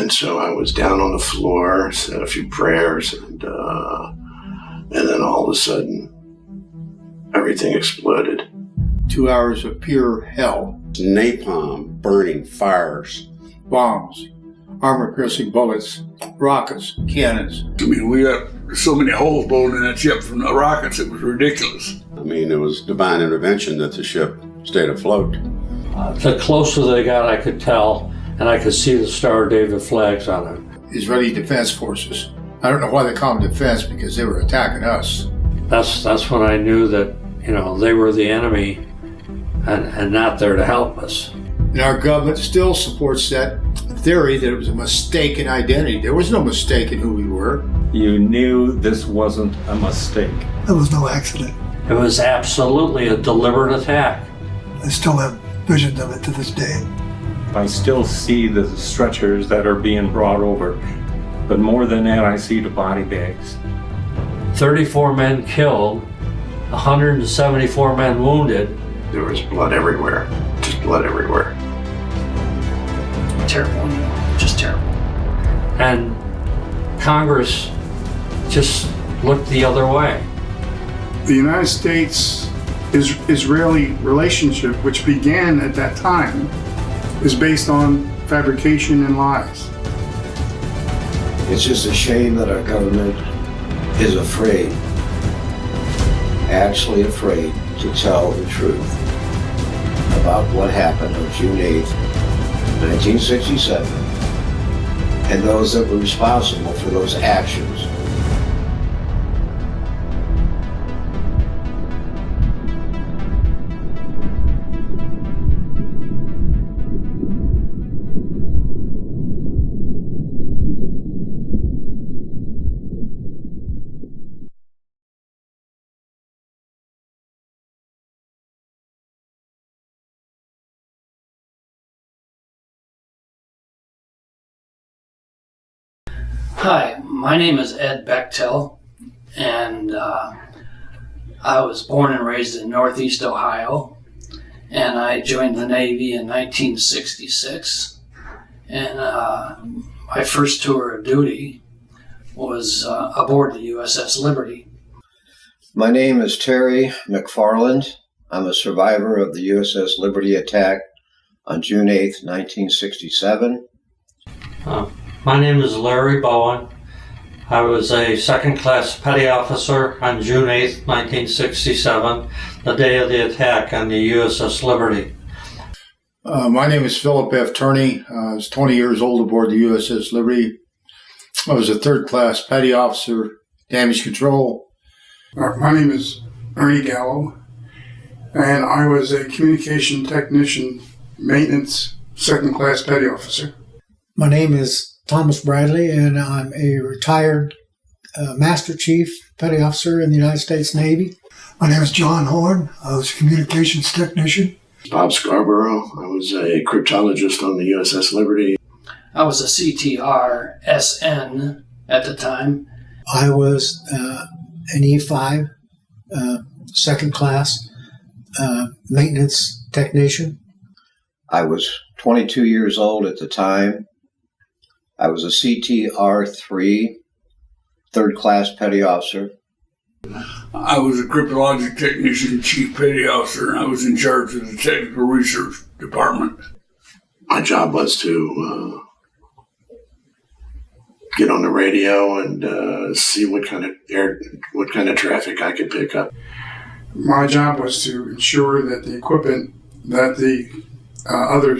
And so I was down on the floor, said a few prayers, and then all of a sudden, everything exploded. 2 hours of pure hell. Napalm, burning fires. Bombs, armor-piercing bullets, rockets, cannons. I mean, we got so many holes blown in that ship from the rockets, it was ridiculous. I mean, it was divine intervention that the ship stayed afloat. The closer they got, I could tell, and I could see the Star of David flags on it. Israeli Defense Forces. I don't know why they call them defense, because they were attacking us. That's when I knew that, they were the enemy and not there to help us. And our government still supports that theory that it was a mistaken identity. There was no mistake in who we were. You knew this wasn't a mistake. There was no accident. It was absolutely a deliberate attack. I still have visions of it to this day. I still see the stretchers that are being brought over, but more than that, I see the body bags. 34 men killed, 174 men wounded. There was blood everywhere, just blood everywhere. Terrible, just terrible. And Congress just looked the other way. The United States-Israeli relationship, which began at that time, is based on fabrication and lies. It's just a shame that our government is afraid, actually afraid, to tell the truth about what happened on June 8th, 1967, and those that were responsible for those actions. Hi, my name is Ed Bechtel, and I was born and raised in Northeast Ohio, and I joined the Navy in 1966, and my first tour of duty was aboard the U.S.S. Liberty. My name is Terry McFarland. I'm a survivor of the U.S.S. Liberty attack on June 8th, 1967. My name is Larry Bowen. I was a second-class petty officer on June 8th, 1967, the day of the attack on the U.S.S. Liberty. My name is Philip F. Turney. I was 20 years old aboard the U.S.S. Liberty. I was a third-class petty officer, damage control. My name is Ernie Gallo, and I was a communication technician, maintenance, second-class petty officer. My name is Thomas Bradley, and I'm a retired Master Chief Petty Officer in the United States Navy. My name is John Horn. I was a communications technician. Bob Scarborough. I was a cryptologist on the U.S.S. Liberty. I was a CTR SN at the time. I was an E5 second class maintenance technician. I was 22 years old at the time. I was a CTR3, third-class petty officer. I was a cryptologic technician, chief petty officer, and I was in charge of the technical research department. My job was to get on the radio and see what kind of traffic I could pick up. My job was to ensure that the equipment that the other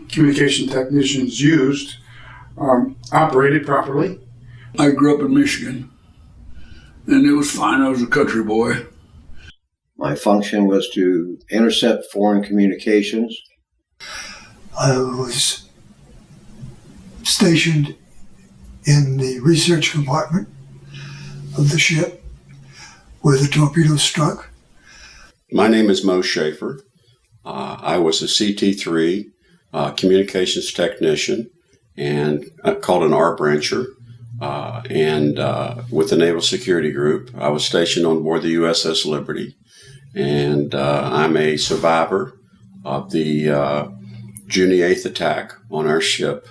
communication technicians used operated properly. I grew up in Michigan, and it was fine. I was a country boy. My function was to intercept foreign communications. I was stationed in the research compartment of the ship where the torpedo struck. My name is Mo Schaefer. I was a CT3 communications technician and called an R-brancher. And with the Naval Security Group, I was stationed on board the U.S.S. Liberty. And I'm a survivor of the June 8th attack on our ship.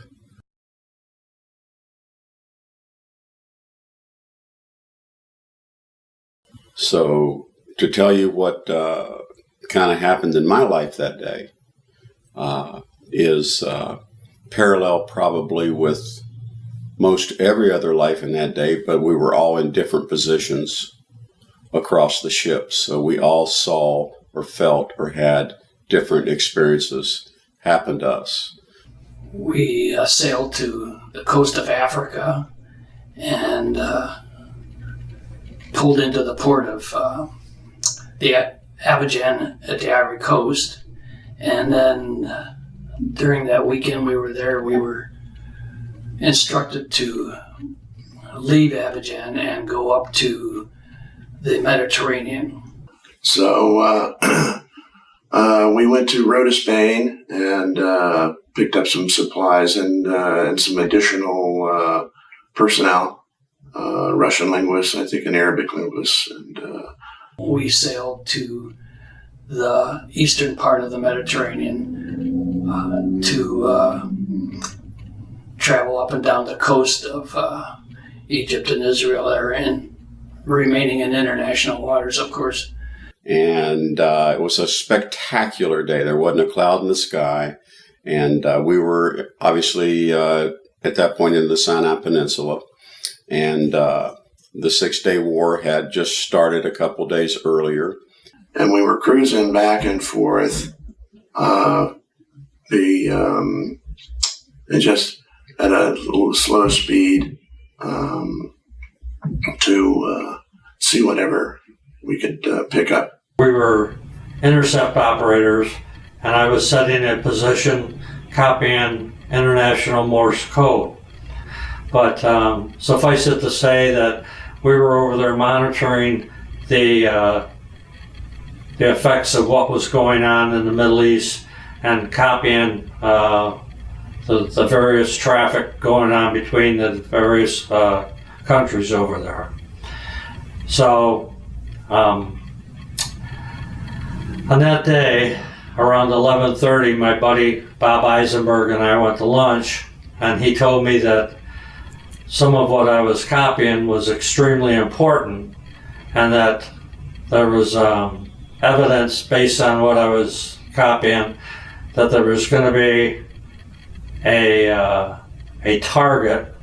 So to tell you what kind of happened in my life that day is parallel probably with most every other life in that day, but we were all in different positions across the ship. So we all saw or felt or had different experiences happen to us. We sailed to the coast of Africa and pulled into the port of the Abidjan at the Ivory Coast. And then during that weekend we were there, we were instructed to leave Abidjan and go up to the Mediterranean. So we went to Rota, Spain, and picked up some supplies and some additional personnel, Russian linguists, I think an Arabic linguist. And we sailed to the eastern part of the Mediterranean to travel up and down the coast of Egypt and Israel there, and remaining in international waters, of course. And it was a spectacular day. There wasn't a cloud in the sky. And we were obviously at that point in the Sinai Peninsula. And the 6-Day War had just started a couple days earlier. And we were cruising back and forth, just at a little slow speed to see whatever we could pick up. We were intercept operators, and I was setting a position copying international Morse code. But suffice it to say that we were over there monitoring the effects of what was going on in the Middle East and copying the various traffic going on between the various countries over there. So on that day, around 11:30, my buddy Bob Eisenberg and I went to lunch, and he told me that some of what I was copying was extremely important, and that there was evidence based on what I was copying that there was going to be a target,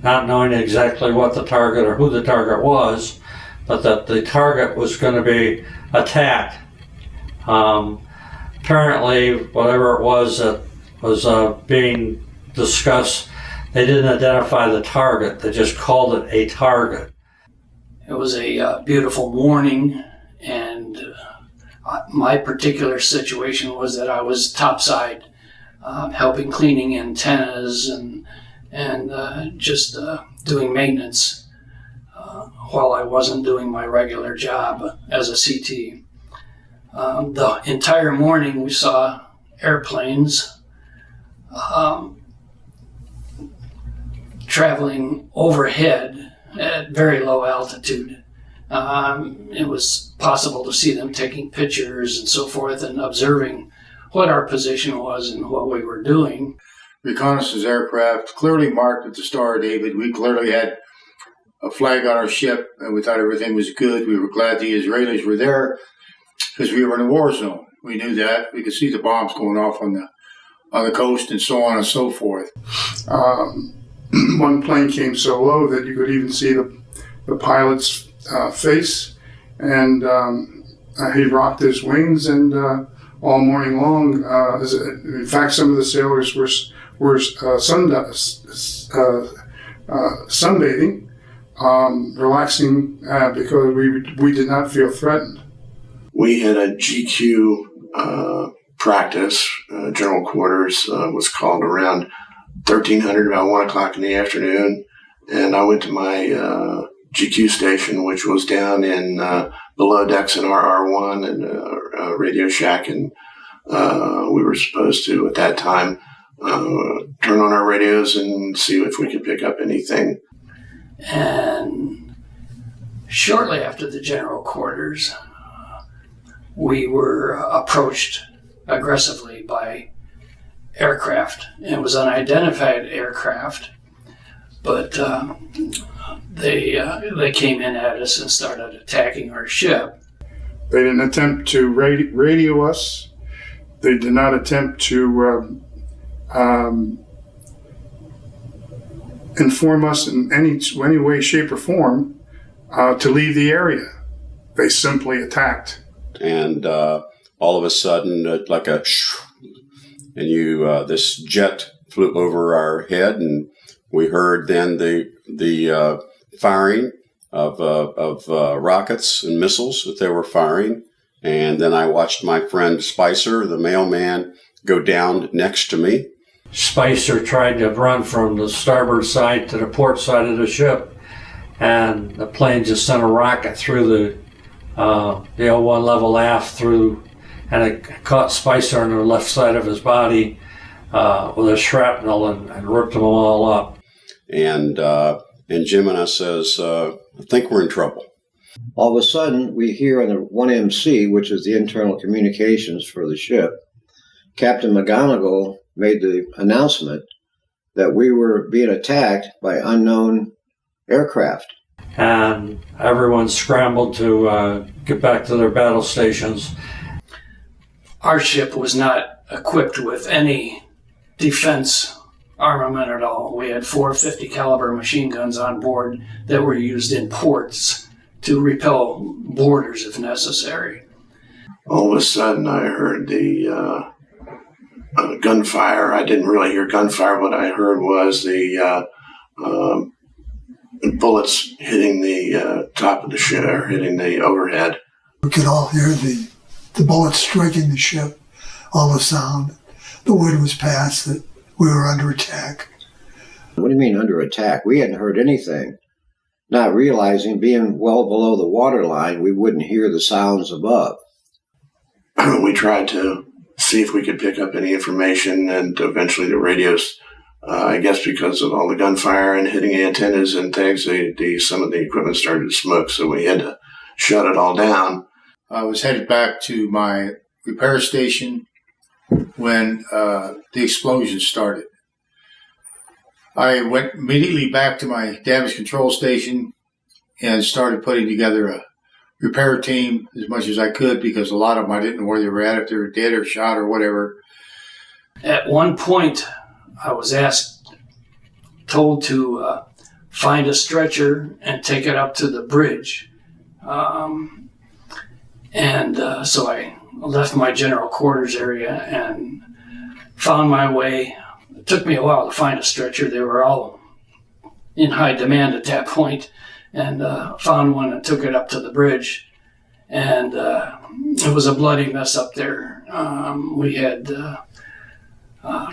not knowing exactly what the target or who the target was, but that the target was going to be attacked. Apparently, whatever it was that was being discussed, they didn't identify the target. They just called it a target. It was a beautiful morning, and my particular situation was that I was topside, helping cleaning antennas and just doing maintenance while I wasn't doing my regular job as a CT. The entire morning we saw airplanes traveling overhead at very low altitude. It was possible to see them taking pictures and so forth and observing what our position was and what we were doing. Reconnaissance aircraft clearly marked at the Star of David. We clearly had a flag on our ship, and we thought everything was good. We were glad the Israelis were there because we were in a war zone. We knew that. We could see the bombs going off on the coast and so on and so forth. One plane came so low that you could even see the pilot's face, and he rocked his wings, and all morning long, in fact, some of the sailors were sunbathing, relaxing because we did not feel threatened. We had a GQ practice, general quarters was called around 1300, about 1 o'clock in the afternoon, and I went to my GQ station, which was down in below decks in RR1 and Radio Shack, and we were supposed to, at that time, turn on our radios and see if we could pick up anything. And shortly after the general quarters, we were approached aggressively by aircraft. It was unidentified aircraft, but they came in at us and started attacking our ship. They didn't attempt to radio us. They did not attempt to inform us in any way, shape, or form to leave the area. They simply attacked. And all of a sudden, like a shh, and this jet flew over our head, and we heard then the firing of rockets and missiles that they were firing. And then I watched my friend Spicer, the mailman, go down next to me. Spicer tried to run from the starboard side to the port side of the ship, and the plane just sent a rocket through the L1 level aft through, and it caught Spicer on the left side of his body with a shrapnel and ripped them all up. And Jim and I says, I think we're in trouble. All of a sudden, we hear on the 1MC, which is the internal communications for the ship, Captain McGonigal made the announcement that we were being attacked by unknown aircraft. And everyone scrambled to get back to their battle stations. Our ship was not equipped with any defense armament at all. We had 4 50 caliber machine guns on board that were used in ports to repel boarders if necessary. All of a sudden, I heard the gunfire. I didn't really hear gunfire. What I heard was the bullets hitting the top of the ship, or hitting the overhead. We could all hear the bullets striking the ship, all the sound. The word was passed that we were under attack. What do you mean under attack? We hadn't heard anything. Not realizing, being well below the waterline, we wouldn't hear the sounds above. We tried to see if we could pick up any information, and eventually the radios, I guess because of all the gunfire and hitting antennas and things, some of the equipment started to smoke, so we had to shut it all down. I was headed back to my repair station when the explosion started. I went immediately back to my damage control station and started putting together a repair team as much as I could, because a lot of them I didn't know where they were at, if they were dead or shot or whatever. At one point, I was told to find a stretcher and take it up to the bridge. So I left my general quarters area and found my way. It took me a while to find a stretcher. They were all in high demand at that point, and found one and took it up to the bridge. And it was a bloody mess up there. We had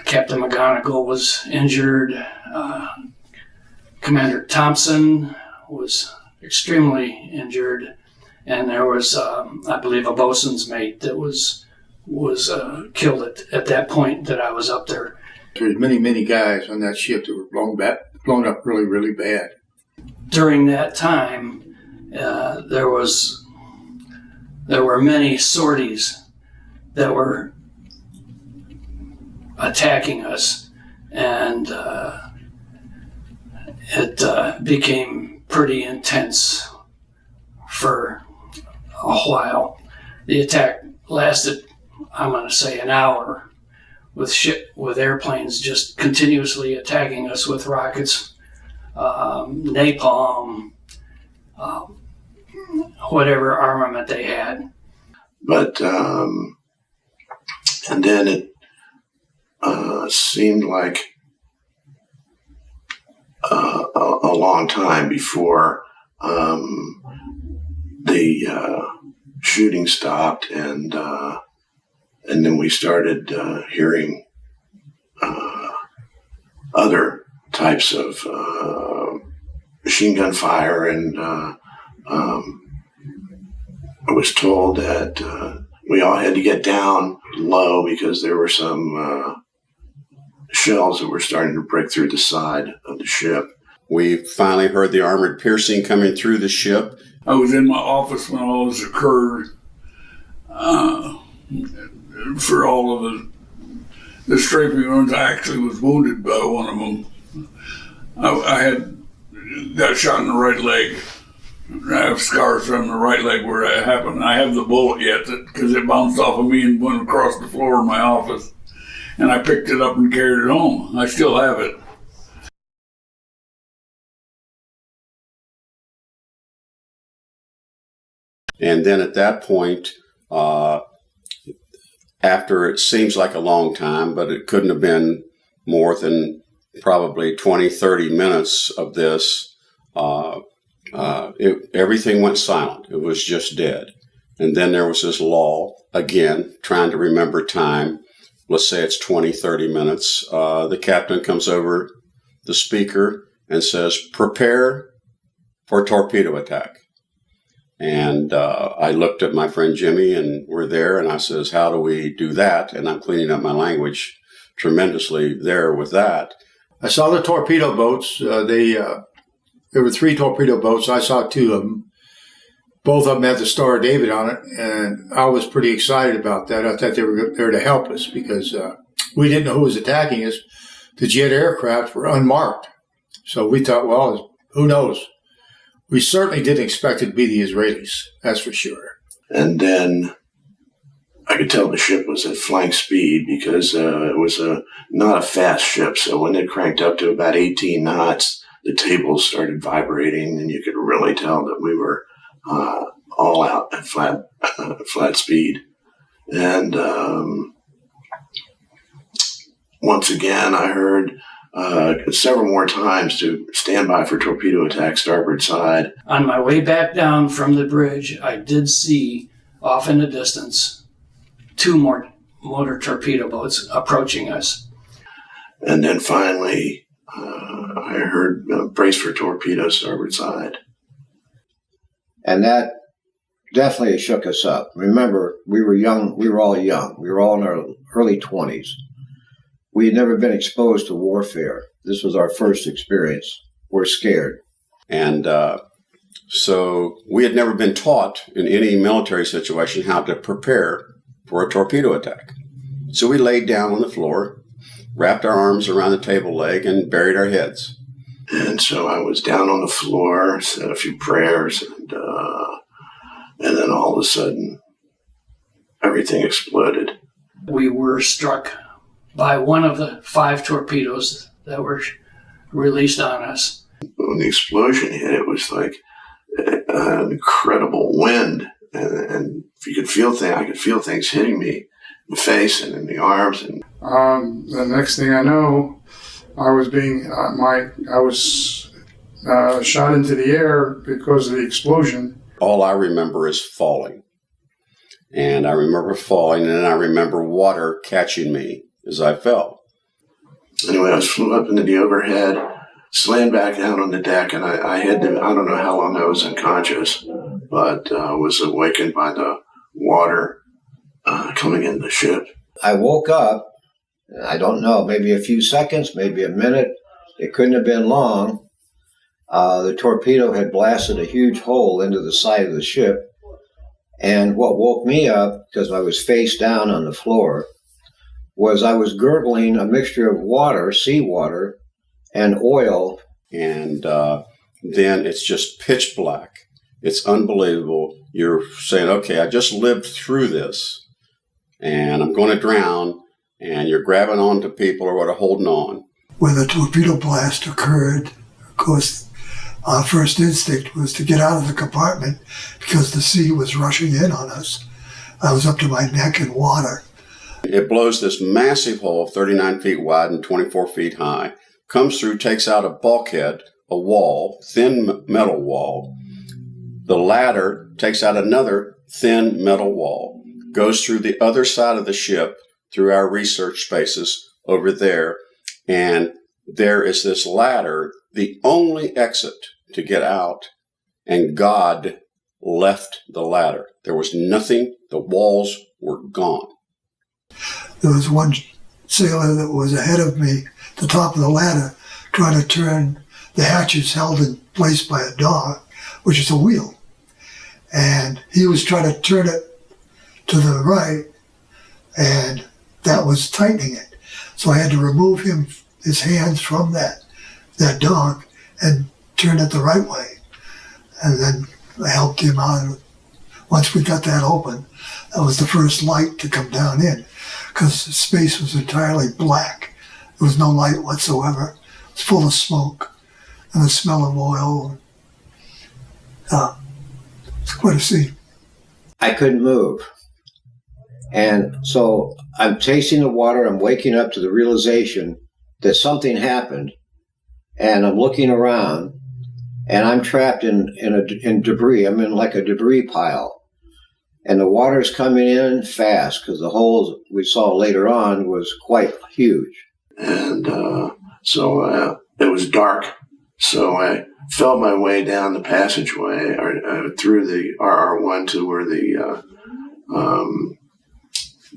Captain McGonigal was injured. Commander Thompson was extremely injured. And there was, I believe, a bosun's mate that was killed at that point that I was up there. There's many guys on that ship that were blown up really, really bad. During that time, there were many sorties that were attacking us, and it became pretty intense for a while. The attack lasted, I'm going to say, an hour, with airplanes just continuously attacking us with rockets, napalm, whatever armament they had. But and then it seemed like a long time before the shooting stopped, and then we started hearing other types of machine gun fire, and I was told that we all had to get down low because there were some shells that were starting to break through the side of the ship. We finally heard the armored piercing coming through the ship. I was in my office when all this occurred. For all of the strafing runs, I actually was wounded by one of them. I got shot in the right leg. I have scars from the right leg where it happened. I have the bullet yet because it bounced off of me and went across the floor of my office. And I picked it up and carried it home. I still have it. And then at that point, after it seems like a long time, but it couldn't have been more than probably 20, 30 minutes of this, everything went silent. It was just dead. And then there was this lull, again, trying to remember time. Let's say it's 20, 30 minutes. The captain comes over the speaker and says, "Prepare for torpedo attack." And I looked at my friend Jimmy, and we're there, and I says, "How do we do that?" And I'm cleaning up my language tremendously there with that. I saw the torpedo boats. There were 3 torpedo boats. I saw 2 of them. Both of them had the Star of David on it, and I was pretty excited about that. I thought they were there to help us because we didn't know who was attacking us. The jet aircraft were unmarked. So we thought, well, who knows? We certainly didn't expect it to be the Israelis, that's for sure. And then I could tell the ship was at flank speed because it was not a fast ship. So when it cranked up to about 18 knots, the tables started vibrating, and you could really tell that we were all out at flat speed. And once again, I heard several more times to stand by for torpedo attack, starboard side. On my way back down from the bridge, I did see off in the distance 2 more motor torpedo boats approaching us. And then finally, I heard brace for torpedo, starboard side. And that definitely shook us up. Remember, we were young. We were all young. We were all in our early 20s. We had never been exposed to warfare. This was our first experience. We're scared. And so we had never been taught in any military situation how to prepare for a torpedo attack. So we laid down on the floor, wrapped our arms around the table leg, and buried our heads. And so I was down on the floor, said a few prayers, and then all of a sudden, everything exploded. We were struck by one of the 5 torpedoes that were released on us. When the explosion hit, it was like an incredible wind, and you could feel things. I could feel things hitting me in the face and in the arms. And the next thing I know, I was shot into the air because of the explosion. All I remember is falling. And I remember falling, and then I remember water catching me as I fell. Anyway, I flew up into the overhead, slammed back down on the deck, and I don't know how long I was unconscious, but was awakened by the water coming in the ship. I woke up, I don't know, maybe a few seconds, maybe a minute. It couldn't have been long. The torpedo had blasted a huge hole into the side of the ship. And what woke me up, because I was face down on the floor, was I was gurgling a mixture of water, seawater, and oil. And then it's just pitch black. It's unbelievable. You're saying, okay, I just lived through this, and I'm going to drown, and you're grabbing onto people or what, holding on. When the torpedo blast occurred, of course, our first instinct was to get out of the compartment because the sea was rushing in on us. I was up to my neck in water. It blows this massive hole, 39 feet wide and 24 feet high, comes through, takes out a bulkhead, a wall, thin metal wall. The ladder takes out another thin metal wall, goes through the other side of the ship, through our research spaces over there, and there is this ladder, the only exit to get out, and God left the ladder. There was nothing. The walls were gone. There was one sailor that was ahead of me, at the top of the ladder, trying to turn the hatches held in place by a dog, which is a wheel. And he was trying to turn it to the right, and that was tightening it. So I had to remove his hands from that that dog and turned it the right way. And then I helped him out. Once we got that open, that was the first light to come down in, because the space was entirely black. There was no light whatsoever. It was full of smoke and the smell of oil. It's quite a scene. I couldn't move. And so I'm tasting the water, I'm waking up to the realization that something happened, and I'm looking around, and I'm trapped in debris. I'm in like a debris pile. And the water's coming in fast, because the hole we saw later on was quite huge. And so it was dark. So I felt my way down the passageway or through the RR1 to where the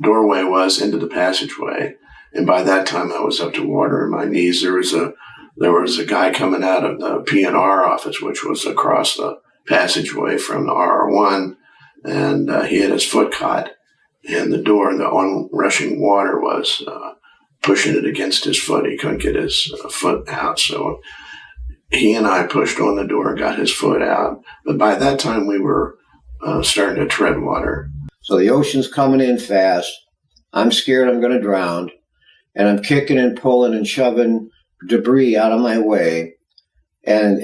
doorway was into the passageway. And by that time, I was up to water in my knees. There was a guy coming out of the P&R office, which was across the passageway from the RR1. And he had his foot caught in the door. The onrushing water was pushing it against his foot. He couldn't get his foot out. So he and I pushed on the door, got his foot out. But by that time, we were starting to tread water. So the ocean's coming in fast. I'm scared I'm going to drown. And I'm kicking and pulling and shoving debris out of my way. And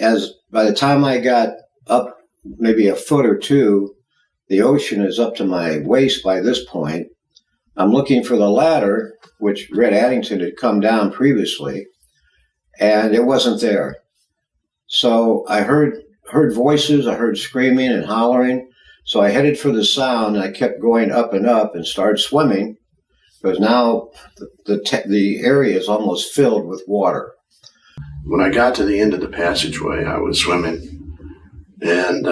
by the time I got up maybe a foot or two, the ocean is up to my waist by this point. I'm looking for the ladder, which Red Addington had come down previously, and it wasn't there. So I heard voices, I heard screaming and hollering. So I headed for the sound, and I kept going up and started swimming, because now the area is almost filled with water. When I got to the end of the passageway, I was swimming, and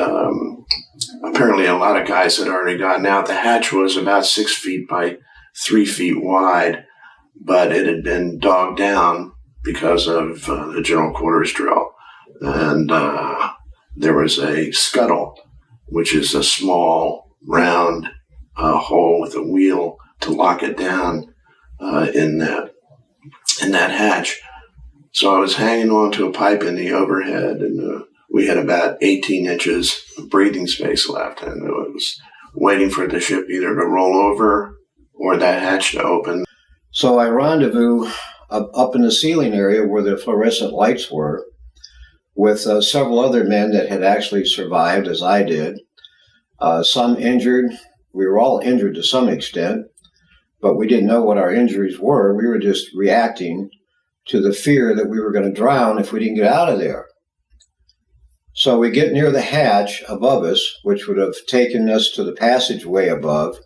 apparently a lot of guys had already gotten out. The hatch was about 6 feet by 3 feet wide, but it had been dogged down because of the general quarters drill. And there was a scuttle, which is a small round hole with a wheel to lock it down in that hatch. So I was hanging on to a pipe in the overhead, and we had about 18 inches of breathing space left, and it was waiting for the ship either to roll over or that hatch to open. So I rendezvous up in the ceiling area where the fluorescent lights were with several other men that had actually survived, as I did. Some injured. We were all injured to some extent, but we didn't know what our injuries were. We were just reacting to the fear that we were going to drown if we didn't get out of there. So we get near the hatch above us, which would have taken us to the passageway above.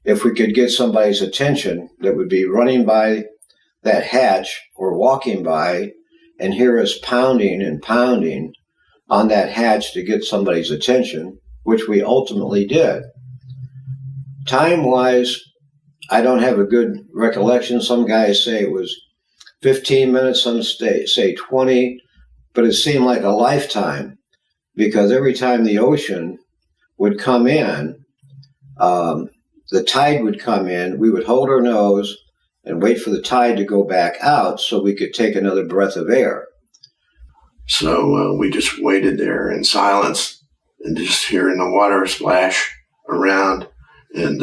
If we could get somebody's attention that would be running by that hatch or walking by and hear us pounding and pounding on that hatch to get somebody's attention, which we ultimately did. Time-wise, I don't have a good recollection. Some guys say it was 15 minutes, some say 20, but it seemed like a lifetime, because every time the ocean would come in, the tide would come in, we would hold our nose and wait for the tide to go back out so we could take another breath of air. So we just waited there in silence and just hearing the water splash around and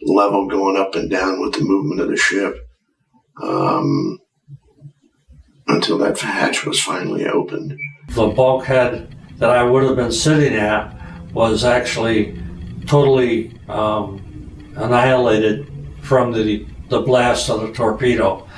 level going up and down with the movement of the ship until that hatch was finally opened. The bulkhead that I would have been sitting at was actually totally annihilated from the blast of the torpedo.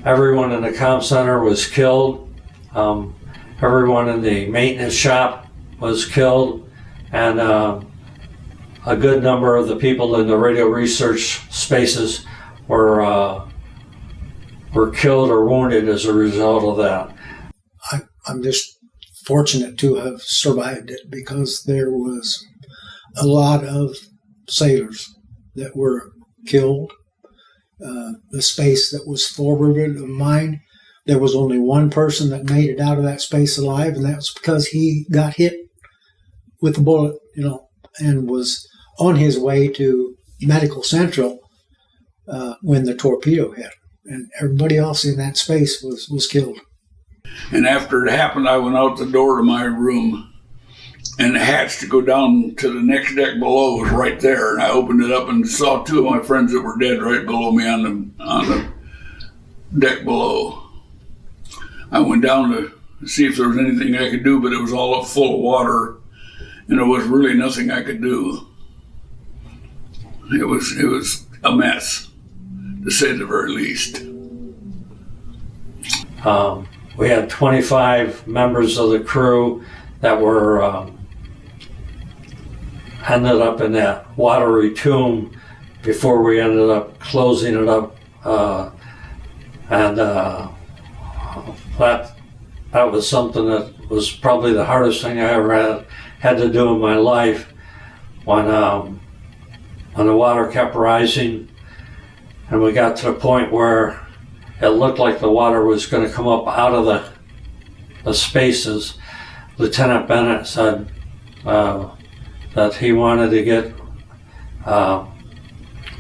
Everyone in the comm center was killed. Everyone in the maintenance shop was killed, and a good number of the people in the radio research spaces were killed or wounded as a result of that. I'm just fortunate to have survived it, because there was a lot of sailors that were killed. The space that was forward of mine, there was only one person that made it out of that space alive, and that was because he got hit with a bullet, and was on his way to Medical Central when the torpedo hit. And everybody else in that space was killed. And after it happened, I went out the door to my room, and the hatch to go down to the next deck below was right there. And I opened it up and saw two of my friends that were dead right below me on the deck below. I went down to see if there was anything I could do, but it was all up full of water, and there was really nothing I could do. It was a mess, to say the very least. We had 25 members of the crew that were ended up in that watery tomb before we ended up closing it up, and that was something that was probably the hardest thing I ever had to do in my life. When the water kept rising, and we got to the point where it looked like the water was going to come up out of the spaces, Lieutenant Bennett said that he wanted to get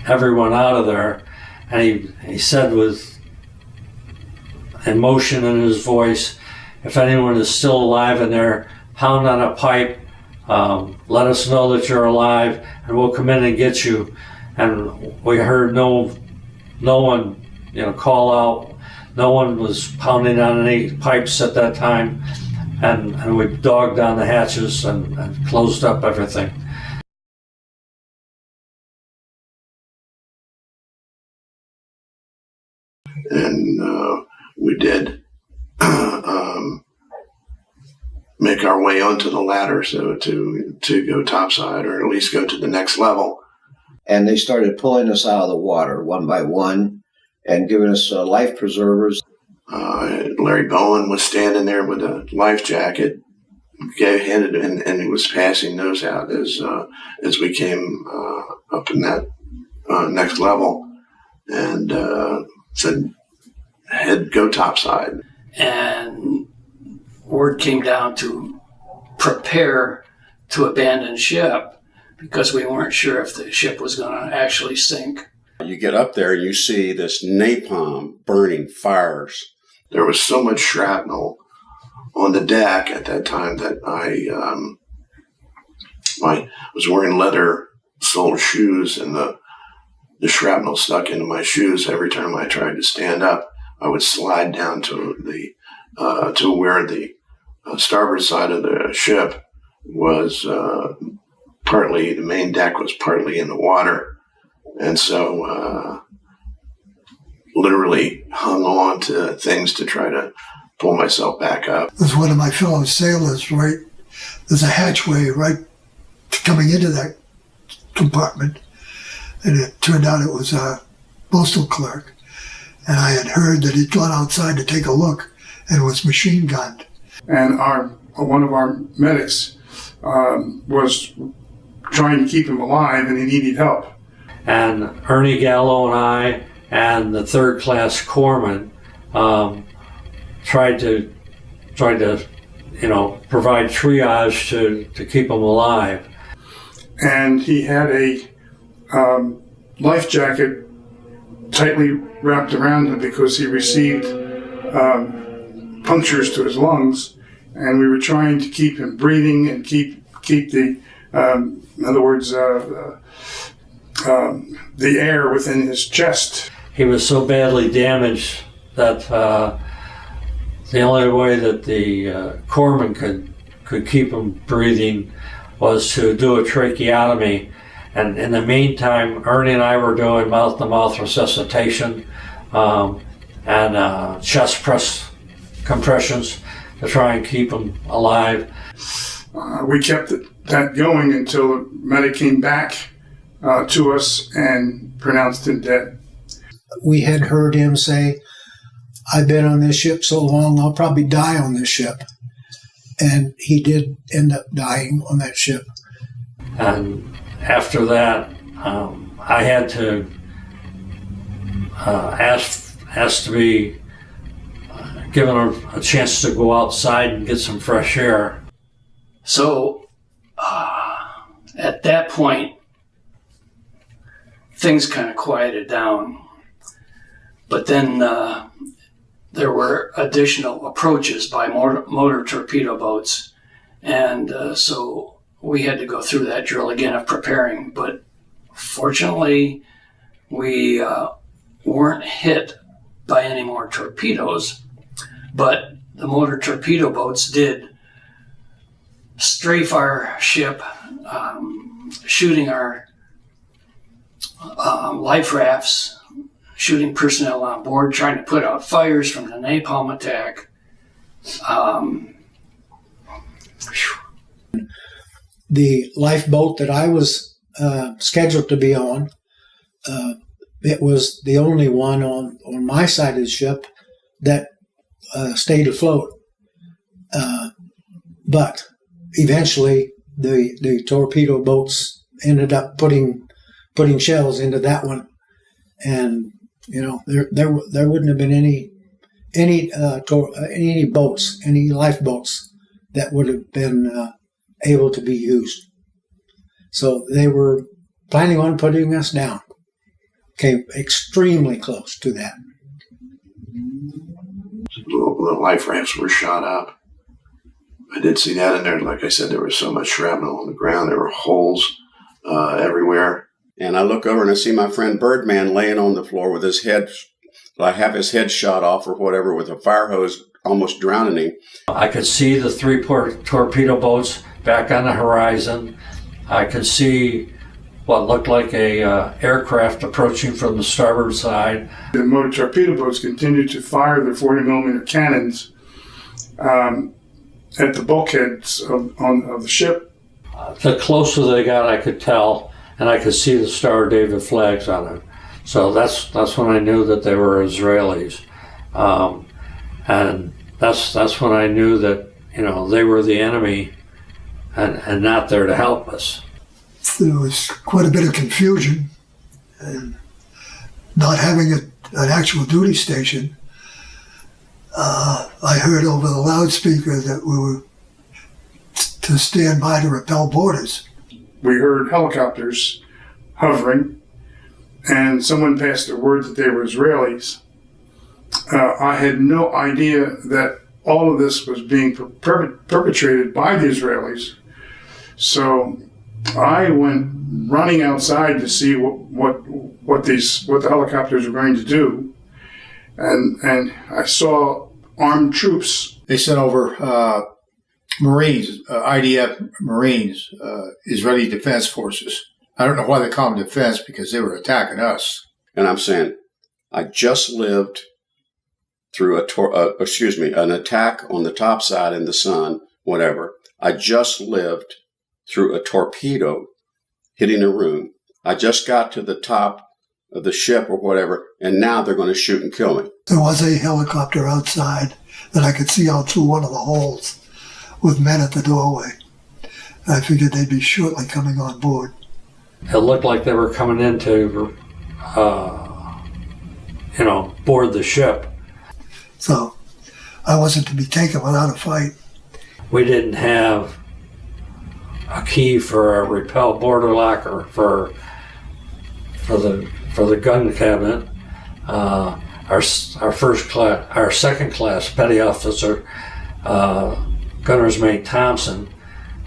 everyone out of there, and he said with emotion in his voice, if anyone is still alive in there, pound on a pipe, let us know that you're alive, and we'll come in and get you. And we heard no one call out. No one was pounding on any pipes at that time, and we dogged down the hatches and closed up everything. And we did make our way onto the ladder, so to go topside, or at least go to the next level. And they started pulling us out of the water one by one and giving us life preservers. Larry Bowen was standing there with a life jacket, handed in, and he was passing those out as we came up in that next level, and said, go topside. And word came down to prepare to abandon ship because we weren't sure if the ship was going to actually sink. You get up there, you see this napalm burning fires. There was so much shrapnel on the deck at that time that I was wearing leather-soled shoes, and the shrapnel stuck into my shoes. Every time I tried to stand up, I would slide down to where the starboard side of the ship was partly, the main deck was partly in the water. And so literally hung on to things to try to pull myself back up. There's one of my fellow sailors, right? There's a hatchway right coming into that compartment. And it turned out it was a postal clerk. And I had heard that he'd gone outside to take a look and was machine gunned. And one of our medics was trying to keep him alive, and he needed help. And Ernie Gallo and I and the third class corpsman tried to provide triage to keep him alive. And he had a life jacket tightly wrapped around him because he received punctures to his lungs, and we were trying to keep him breathing and keep the in other words the air within his chest. He was so badly damaged that the only way that the corpsman could keep him breathing was to do a tracheotomy. And in the meantime, Ernie and I were doing mouth-to-mouth resuscitation and chest press compressions to try and keep him alive. We kept that going until the medic came back to us and pronounced him dead. We had heard him say, I've been on this ship so long, I'll probably die on this ship. And he did end up dying on that ship. And after that, I had to ask to be given a chance to go outside and get some fresh air. So at that point, things kind of quieted down. But then there were additional approaches by motor torpedo boats. And so we had to go through that drill again of preparing. But fortunately, we weren't hit by any more torpedoes. But the motor torpedo boats did strafe our ship, shooting our life rafts, shooting personnel on board, trying to put out fires from the napalm attack. The lifeboat that I was scheduled to be on, it was the only one on my side of the ship that stayed afloat. But eventually, the torpedo boats ended up putting shells into that one, and there wouldn't have been any boats, any lifeboats that would have been able to be used. So they were planning on putting us down. Came extremely close to that. The life rafts were shot up. I did see that in there. Like I said, there was so much shrapnel on the ground. There were holes everywhere. And I look over and I see my friend Birdman laying on the floor with his head, I have his head shot off or whatever, with a fire hose almost drowning him. I could see the 3 torpedo boats back on the horizon. I could see what looked like a aircraft approaching from the starboard side. The motor torpedo boats continued to fire their 40mm cannons at the bulkheads of the ship. The closer they got, I could tell, and I could see the Star of David flags on it. So that's when I knew that they were Israelis, and that's when I knew that they were the enemy, and not there to help us. There was quite a bit of confusion, and not having an actual duty station. I heard over the loudspeaker that we were to stand by to repel boarders. We heard helicopters hovering, and someone passed the word that they were Israelis. I had no idea that all of this was being perpetrated by the Israelis. So I went running outside to see what the helicopters were going to do, and I saw armed troops. They sent over Marines, IDF Marines, Israeli Defense Forces. I don't know why they call them defense, because they were attacking us. And I'm saying, I just lived through an attack on the top side in the sun, whatever. I just lived through a torpedo hitting a room. I just got to the top of the ship or whatever, and now they're going to shoot and kill me. There was a helicopter outside that I could see out through one of the holes with men at the doorway. I figured they'd be shortly coming on board. It looked like they were coming in to, board the ship. So I wasn't to be taken without a fight. We didn't have a key for a repel border locker for the gun cabinet. Our second class petty officer, gunner's mate Thompson,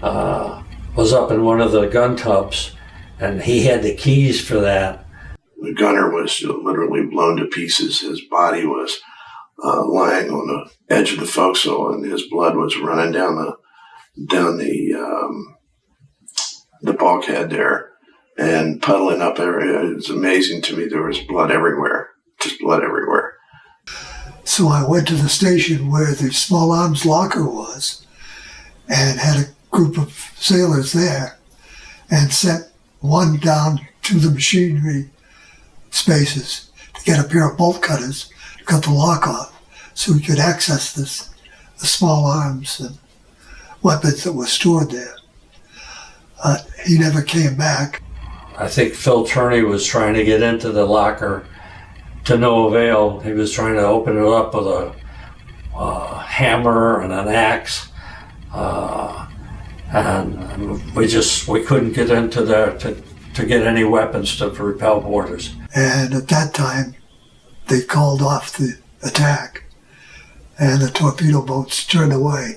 was up in one of the gun tubs, and he had the keys for that. The gunner was literally blown to pieces. His body was lying on the edge of the forecastle, and his blood was running down the bulkhead there and puddling up there. It was amazing to me. There was blood everywhere, just blood everywhere. So I went to the station where the small arms locker was and had a group of sailors there and sent one down to the machinery spaces to get a pair of bolt cutters to cut the lock off so we could access the small arms and weapons that were stored there. He never came back. I think Phil Turney was trying to get into the locker to no avail. He was trying to open it up with a hammer and an axe, and we couldn't get into there to get any weapons to repel boarders. And at that time, they called off the attack, and the torpedo boats turned away.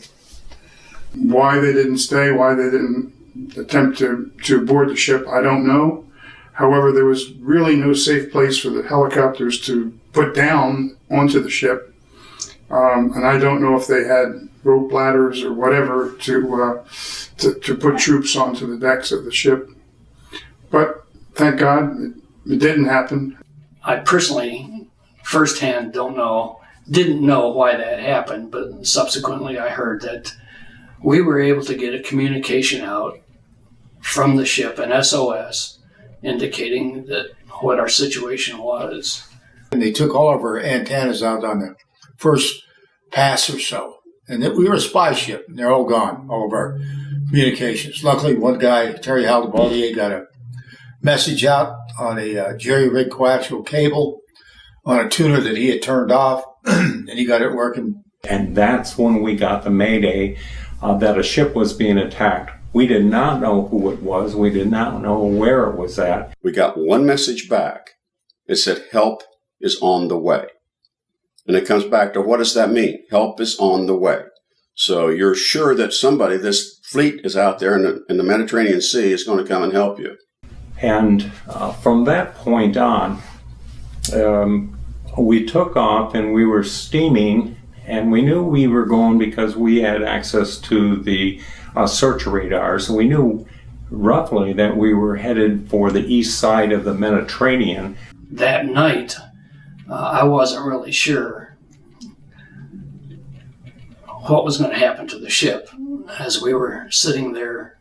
Why they didn't stay, why they didn't attempt to board the ship, I don't know. However, there was really no safe place for the helicopters to put down onto the ship. And I don't know if they had rope ladders or whatever to put troops onto the decks of the ship. But thank God it didn't happen. I personally, firsthand, didn't know why that happened, but subsequently I heard that we were able to get a communication out from the ship, an SOS, indicating that what our situation was. And they took all of our antennas out on the first pass or so. And we were a spy ship, and they're all gone, all of our communications. Luckily, one guy, Terry Haldebaldier, got a message out on a jerry-rig coaxial cable on a tuner that he had turned off, and he got it working. And that's when we got the mayday that a ship was being attacked. We did not know who it was. We did not know where it was at. We got one message back. It said, help is on the way. And it comes back to, what does that mean? Help is on the way. So you're sure that somebody, this fleet is out there in the Mediterranean Sea, is going to come and help you. And from that point on, we took off and we were steaming, and we knew we were going because we had access to the search radar. So we knew roughly that we were headed for the east side of the Mediterranean. That night, I wasn't really sure what was going to happen to the ship as we were sitting there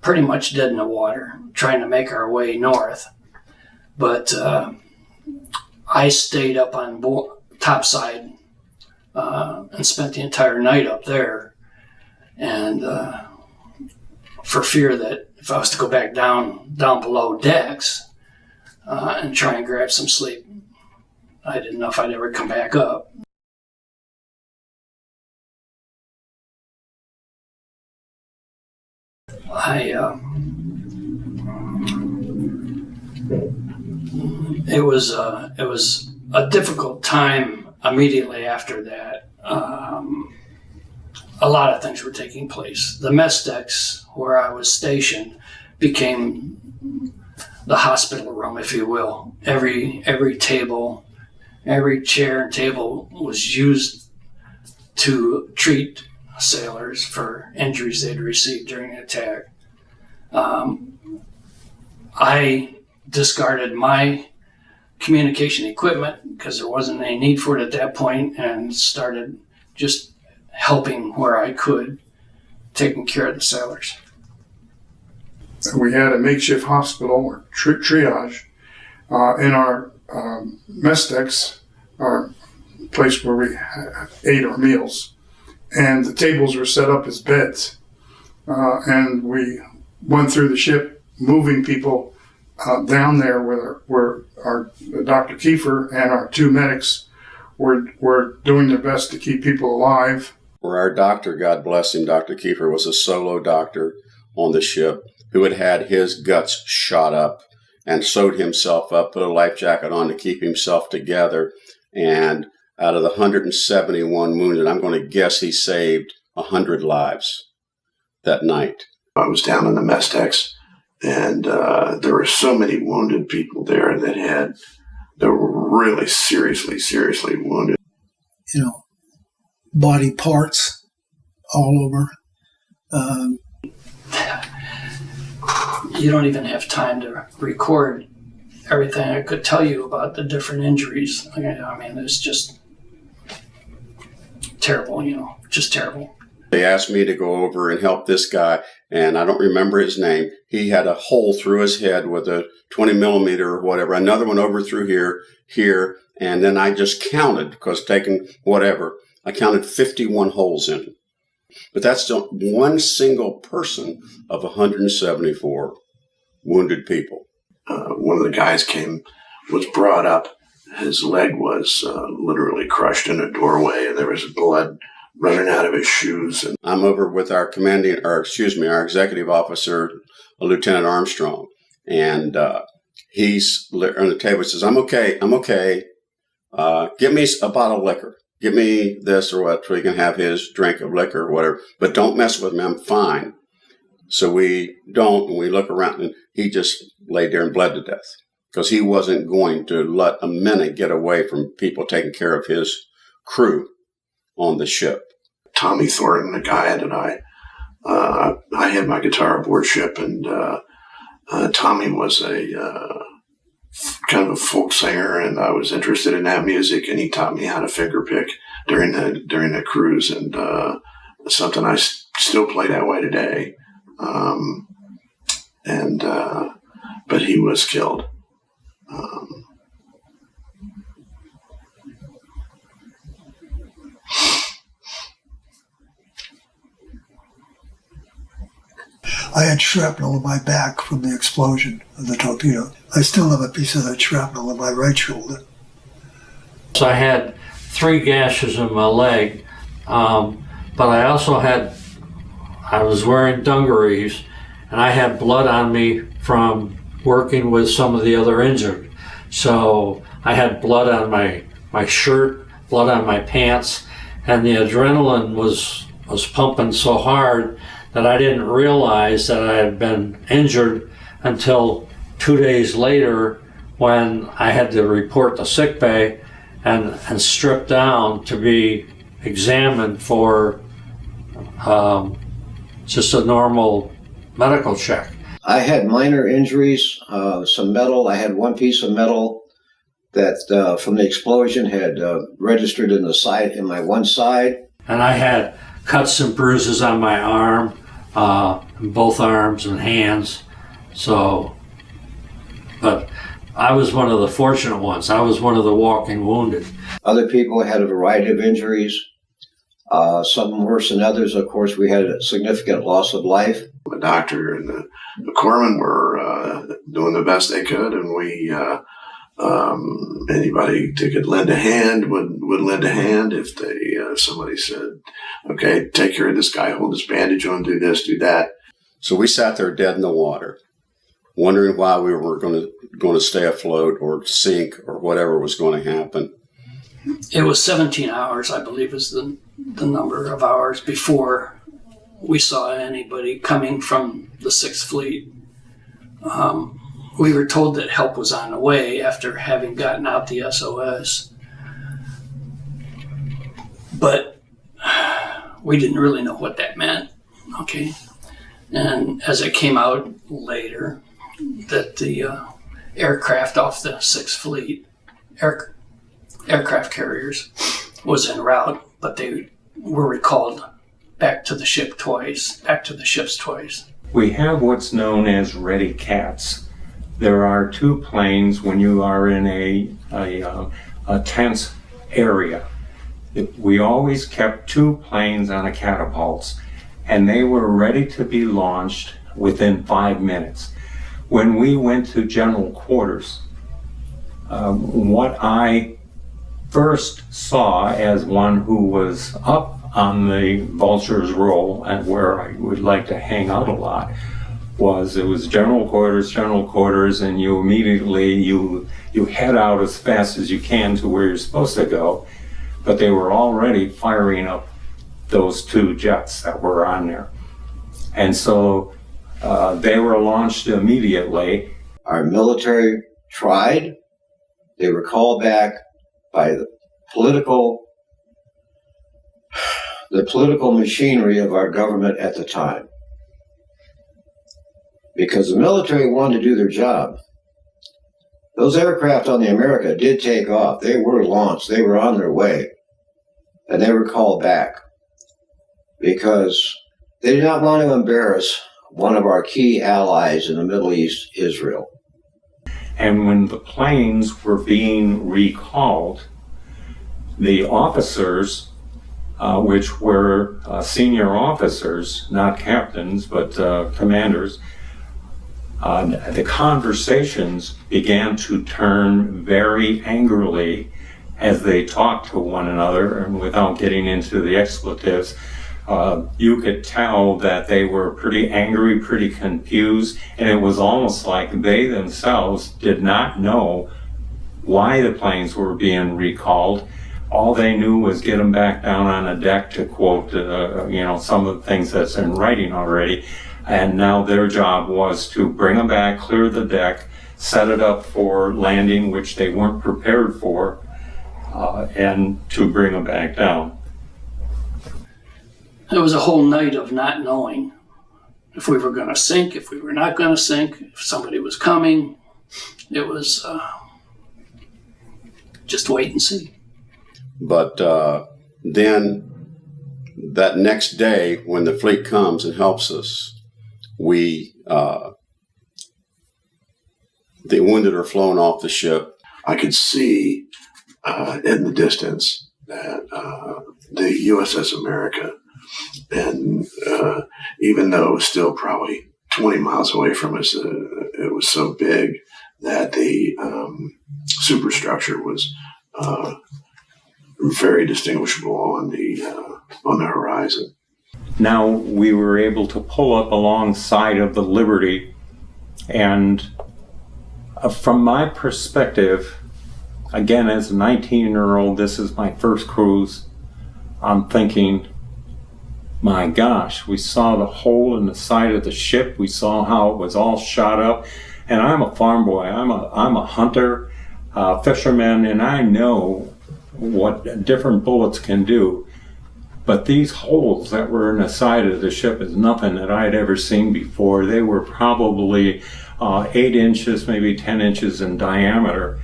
pretty much dead in the water, trying to make our way north. But I stayed up on topside and spent the entire night up there. And for fear that if I was to go back down below decks and try and grab some sleep, I didn't know if I'd ever come back up. It was a difficult time immediately after that. A lot of things were taking place. The mess decks where I was stationed became the hospital room, if you will. Every table, every chair and table was used to treat sailors for injuries they'd received during the attack. I discarded my communication equipment because there wasn't any need for it at that point, and started just helping where I could, taking care of the sailors. We had a makeshift hospital or triage in our mess decks, our place where we ate our meals. And the tables were set up as beds. And we went through the ship, moving people down there where our Dr. Kiefer and our two medics were doing their best to keep people alive. Where our doctor, God bless him, Dr. Kiefer, was a solo doctor on the ship who had had his guts shot up and sewed himself up, put a life jacket on to keep himself together. And out of the 171 wounded, I'm going to guess he saved 100 lives that night. I was down in the mess decks, and there were so many wounded people there that were really seriously wounded. You know, body parts all over. You don't even have time to record everything I could tell you about the different injuries. I mean, it's just terrible, just terrible. They asked me to go over and help this guy, and I don't remember his name. He had a hole through his head with a 20 millimeter or whatever, another one over through here, and then I just counted, because taking whatever, I counted 51 holes in him. But that's still one single person of 174 wounded people. One of the guys was brought up. His leg was literally crushed in a doorway, and there was blood running out of his shoes. And I'm over with our our executive officer, Lieutenant Armstrong, and he's on the table. He says, "I'm okay. Give me a bottle of liquor." Give me this or what, so he can have his drink of liquor or whatever, but don't mess with me, I'm fine. So we don't, and we look around, and he just laid there and bled to death because he wasn't going to let a minute get away from people taking care of his crew on the ship. Tommy Thornton, the guy that I had my guitar aboard ship, and Tommy was a kind of a folk singer, and I was interested in that music, and he taught me how to finger pick during the cruise, and something I still play that way today. But he was killed. I had shrapnel in my back from the explosion of the torpedo. I still have a piece of that shrapnel in my right shoulder. So I had 3 gashes in my leg, but I also I was wearing dungarees, and I had blood on me from working with some of the other injured. So I had blood on my shirt, blood on my pants, and the adrenaline was pumping so hard that I didn't realize that I had been injured until 2 days later when I had to report to sick bay and stripped down to be examined for just a normal medical check. I had minor injuries, some metal. I had one piece of metal that from the explosion had registered in my one side. And I had cuts and bruises on my arm, both arms and hands. So, but I was one of the fortunate ones. I was one of the walking wounded. Other people had a variety of injuries, some worse than others. Of course, we had a significant loss of life. The doctor and the corpsmen were doing the best they could, and we anybody that could lend a hand would lend a hand. If somebody said, "Okay, take care of this guy, hold this bandage on, do this, do that." So we sat there dead in the water, wondering why we were going to stay afloat or sink or whatever was going to happen. It was 17 hours, I believe, is the number of hours before we saw anybody coming from the 6th Fleet. We were told that help was on the way after having gotten out the SOS. But we didn't really know what that meant, okay? And as it came out later, that the aircraft off the 6th Fleet, aircraft carriers, was en route, but they were recalled back to the ship twice, back to the ships twice. We have what's known as ready cats. There are 2 planes when you are in a tense area. We always kept 2 planes on a catapults, and they were ready to be launched within 5 minutes. When we went to general quarters, what I first saw as one who was up on the vulture's roll and where I would like to hang out a lot it was general quarters, and you immediately you head out as fast as you can to where you're supposed to go, but they were already firing up those 2 jets that were on there, and so they were launched immediately. Our military tried. They were called back by the political machinery of our government at the time, because the military wanted to do their job. Those aircraft on the America did take off. They were launched. They were on their way, and they were called back because they did not want to embarrass one of our key allies in the Middle East, Israel. And when the planes were being recalled, the officers, which were senior officers, not captains, but commanders, the conversations began to turn very angrily as they talked to one another, and without getting into the expletives, you could tell that they were pretty angry, pretty confused, and it was almost like they themselves did not know why the planes were being recalled, all they knew was get them back down on a deck, to quote, some of the things that's in writing already. And now their job was to bring them back, clear the deck, set it up for landing, which they weren't prepared for, and to bring them back down. It was a whole night of not knowing if we were going to sink, if we were not going to sink, if somebody was coming. It was just wait and see. But then that next day, when the fleet comes and helps us, the wounded are flown off the ship. I could see in the distance that the U.S.S. America, and even though it was still probably 20 miles away from us, it was so big that the superstructure was very distinguishable on the horizon. Now we were able to pull up alongside of the Liberty, and from my perspective, again, as a 19-year-old, this is my first cruise. I'm thinking, my gosh, we saw the hole in the side of the ship. We saw how it was all shot up. And I'm a farm boy. I'm a hunter, fisherman, and I know what different bullets can do. But these holes that were in the side of the ship is nothing that I'd ever seen before. They were probably 8 inches, maybe 10 inches in diameter.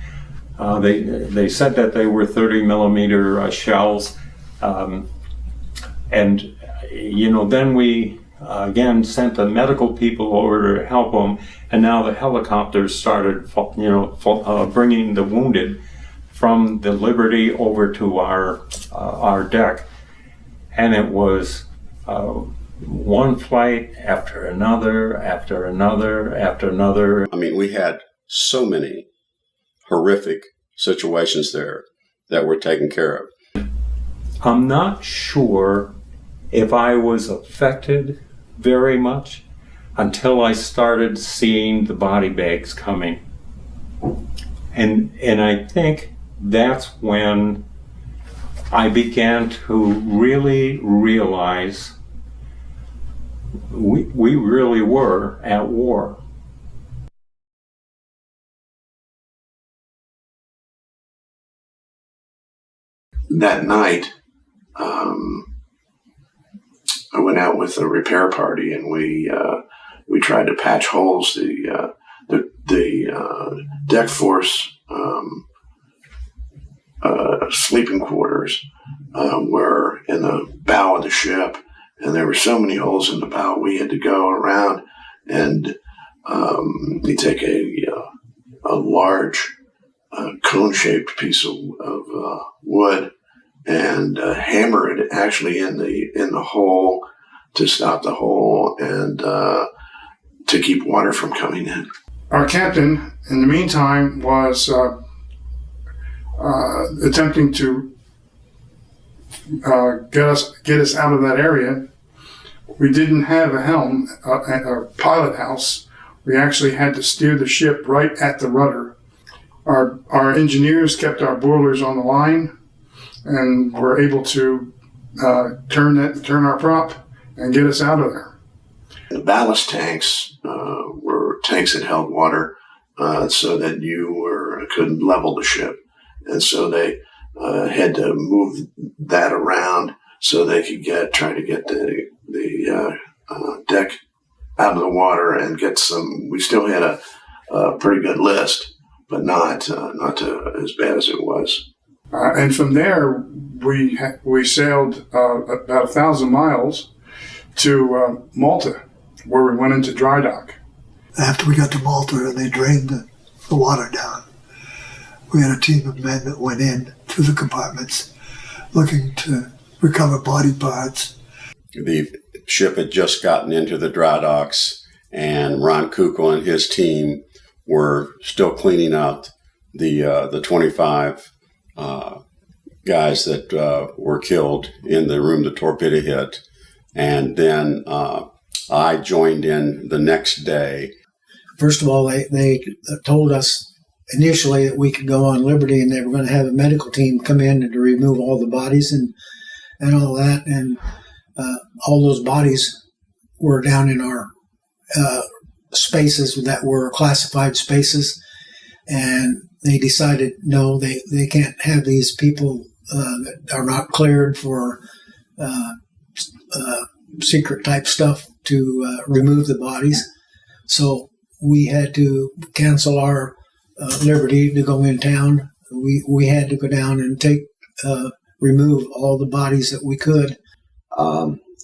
They said that they were 30 millimeter shells. And then we again sent the medical people over to help them, and now the helicopters started, bringing the wounded from the Liberty over to our deck, and it was one flight after another, after another, after another. I mean, we had so many horrific situations there that were taken care of. I'm not sure if I was affected very much until I started seeing the body bags coming. And I think that's when I began to really realize we really were at war. That night, I went out with a repair party, and we tried to patch holes. The deck force sleeping quarters were in the bow of the ship, and there were so many holes in the bow. We had to go around and you take a large cone-shaped piece of wood and hammer it actually in the hole to stop the hole and to keep water from coming in. Our captain, in the meantime, was attempting to get us out of that area. We didn't have a helm, a pilot house. We actually had to steer the ship right at the rudder. Our engineers kept our boilers on the line and were able to turn our prop and get us out of there. The ballast tanks were tanks that held water so that you could level the ship. And so they had to move that around so they could try to get the deck out of the water and get some. We still had a pretty good list, but not as bad as it was. And from there, we sailed about 1,000 miles to Malta, where we went into dry dock. After we got to Malta and they drained the water down, we had a team of men that went in to the compartments looking to recover body parts. The ship had just gotten into the dry docks, and Ron Kukul and his team were still cleaning out the 25 guys that were killed in the room the torpedo hit. And then I joined in the next day. First of all, they told us initially that we could go on liberty, and they were going to have a medical team come in and to remove all the bodies and all that. And all those bodies were down in our spaces that were classified spaces. And they decided, no, they can't have these people that are not cleared for secret type stuff to remove the bodies. So we had to cancel our liberty to go in town. We had to go down and remove all the bodies that we could.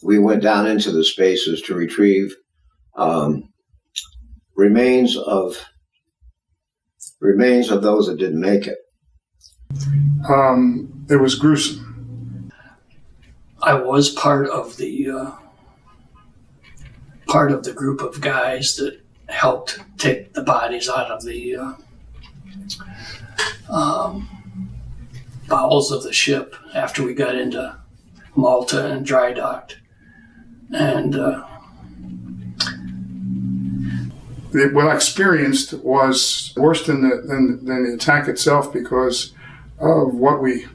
We went down into the spaces to retrieve remains of those that didn't make it. It was gruesome. I was part of the group of guys that helped take the bodies out of the bowels of the ship after we got into Malta and dry docked. And what I experienced was worse than the attack itself because of what we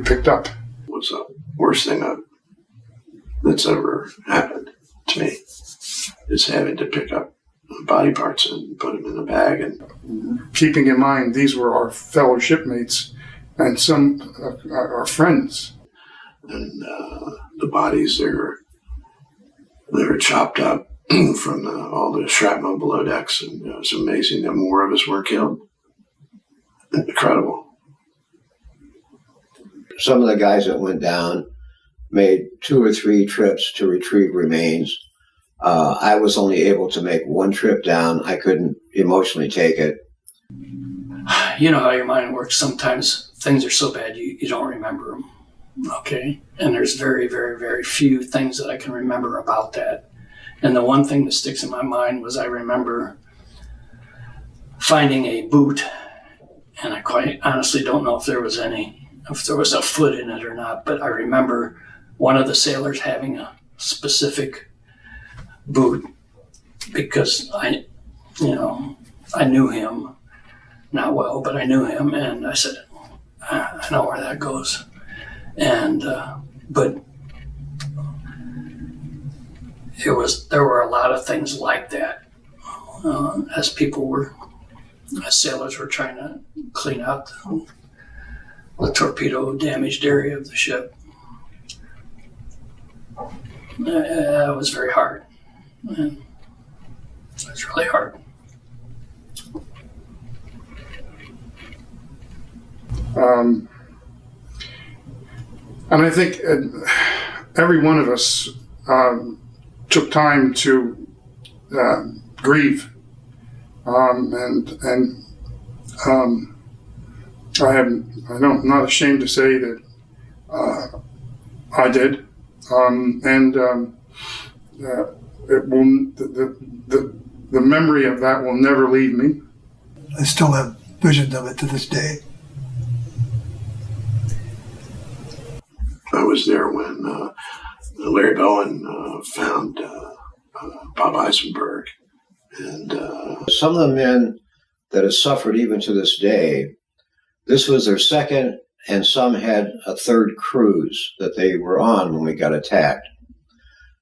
picked up. It was the worst thing that's ever happened to me, is having to pick up body parts and put them in a bag. And keeping in mind, these were our fellow shipmates and some our friends. And the bodies, they were chopped up from all the shrapnel below decks, and it was amazing that more of us were killed. Incredible. Some of the guys that went down made 2 or 3 trips to retrieve remains. I was only able to make 1 trip down. I couldn't emotionally take it. You know how your mind works. Sometimes things are so bad you don't remember them. Okay? And there's very, very, very few things that I can remember about that. And the one thing that sticks in my mind was I remember finding a boot, and I quite honestly don't know if there was a foot in it or not, but I remember one of the sailors having a specific boot because I knew him, not well, but I knew him, and I said, I know where that goes. And but there were a lot of things like that as sailors were trying to clean out the torpedo damaged area of the ship. It was very hard. It was really hard. And I think every one of us took time to grieve, I'm not ashamed to say that I did, the memory of that will never leave me. I still have visions of it to this day. I was there when Larry Bowen found Bob Eisenberg. And some of the men that have suffered even to this day, this was their second, and some had a third cruise that they were on when we got attacked.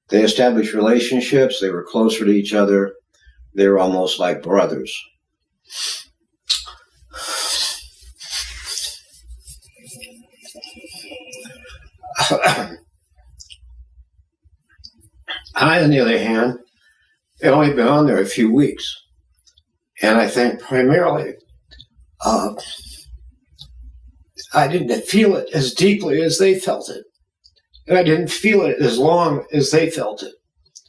They established relationships. They were closer to each other. They were almost like brothers. I, on the other hand, had only been on there a few weeks. And I think primarily, I didn't feel it as deeply as they felt it. And I didn't feel it as long as they felt it.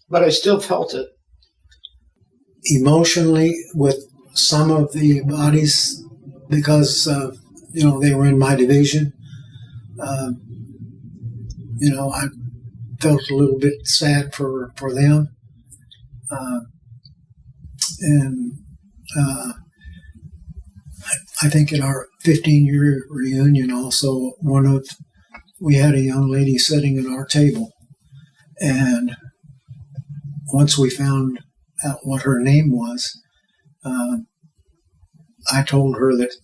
But I still felt it. Emotionally, with some of the bodies, because, they were in my division, I felt a little bit sad for them. I think in our 15-year reunion also, we had a young lady sitting at our table, and once we found out what her name was, I told her that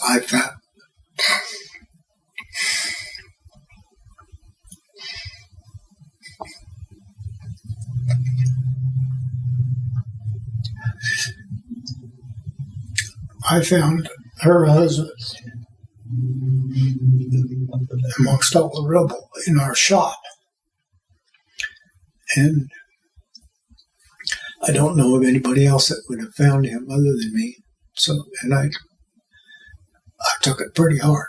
I found her husband amongst all the rubble in our shop. And I don't know of anybody else that would have found him other than me. So, and I took it pretty hard.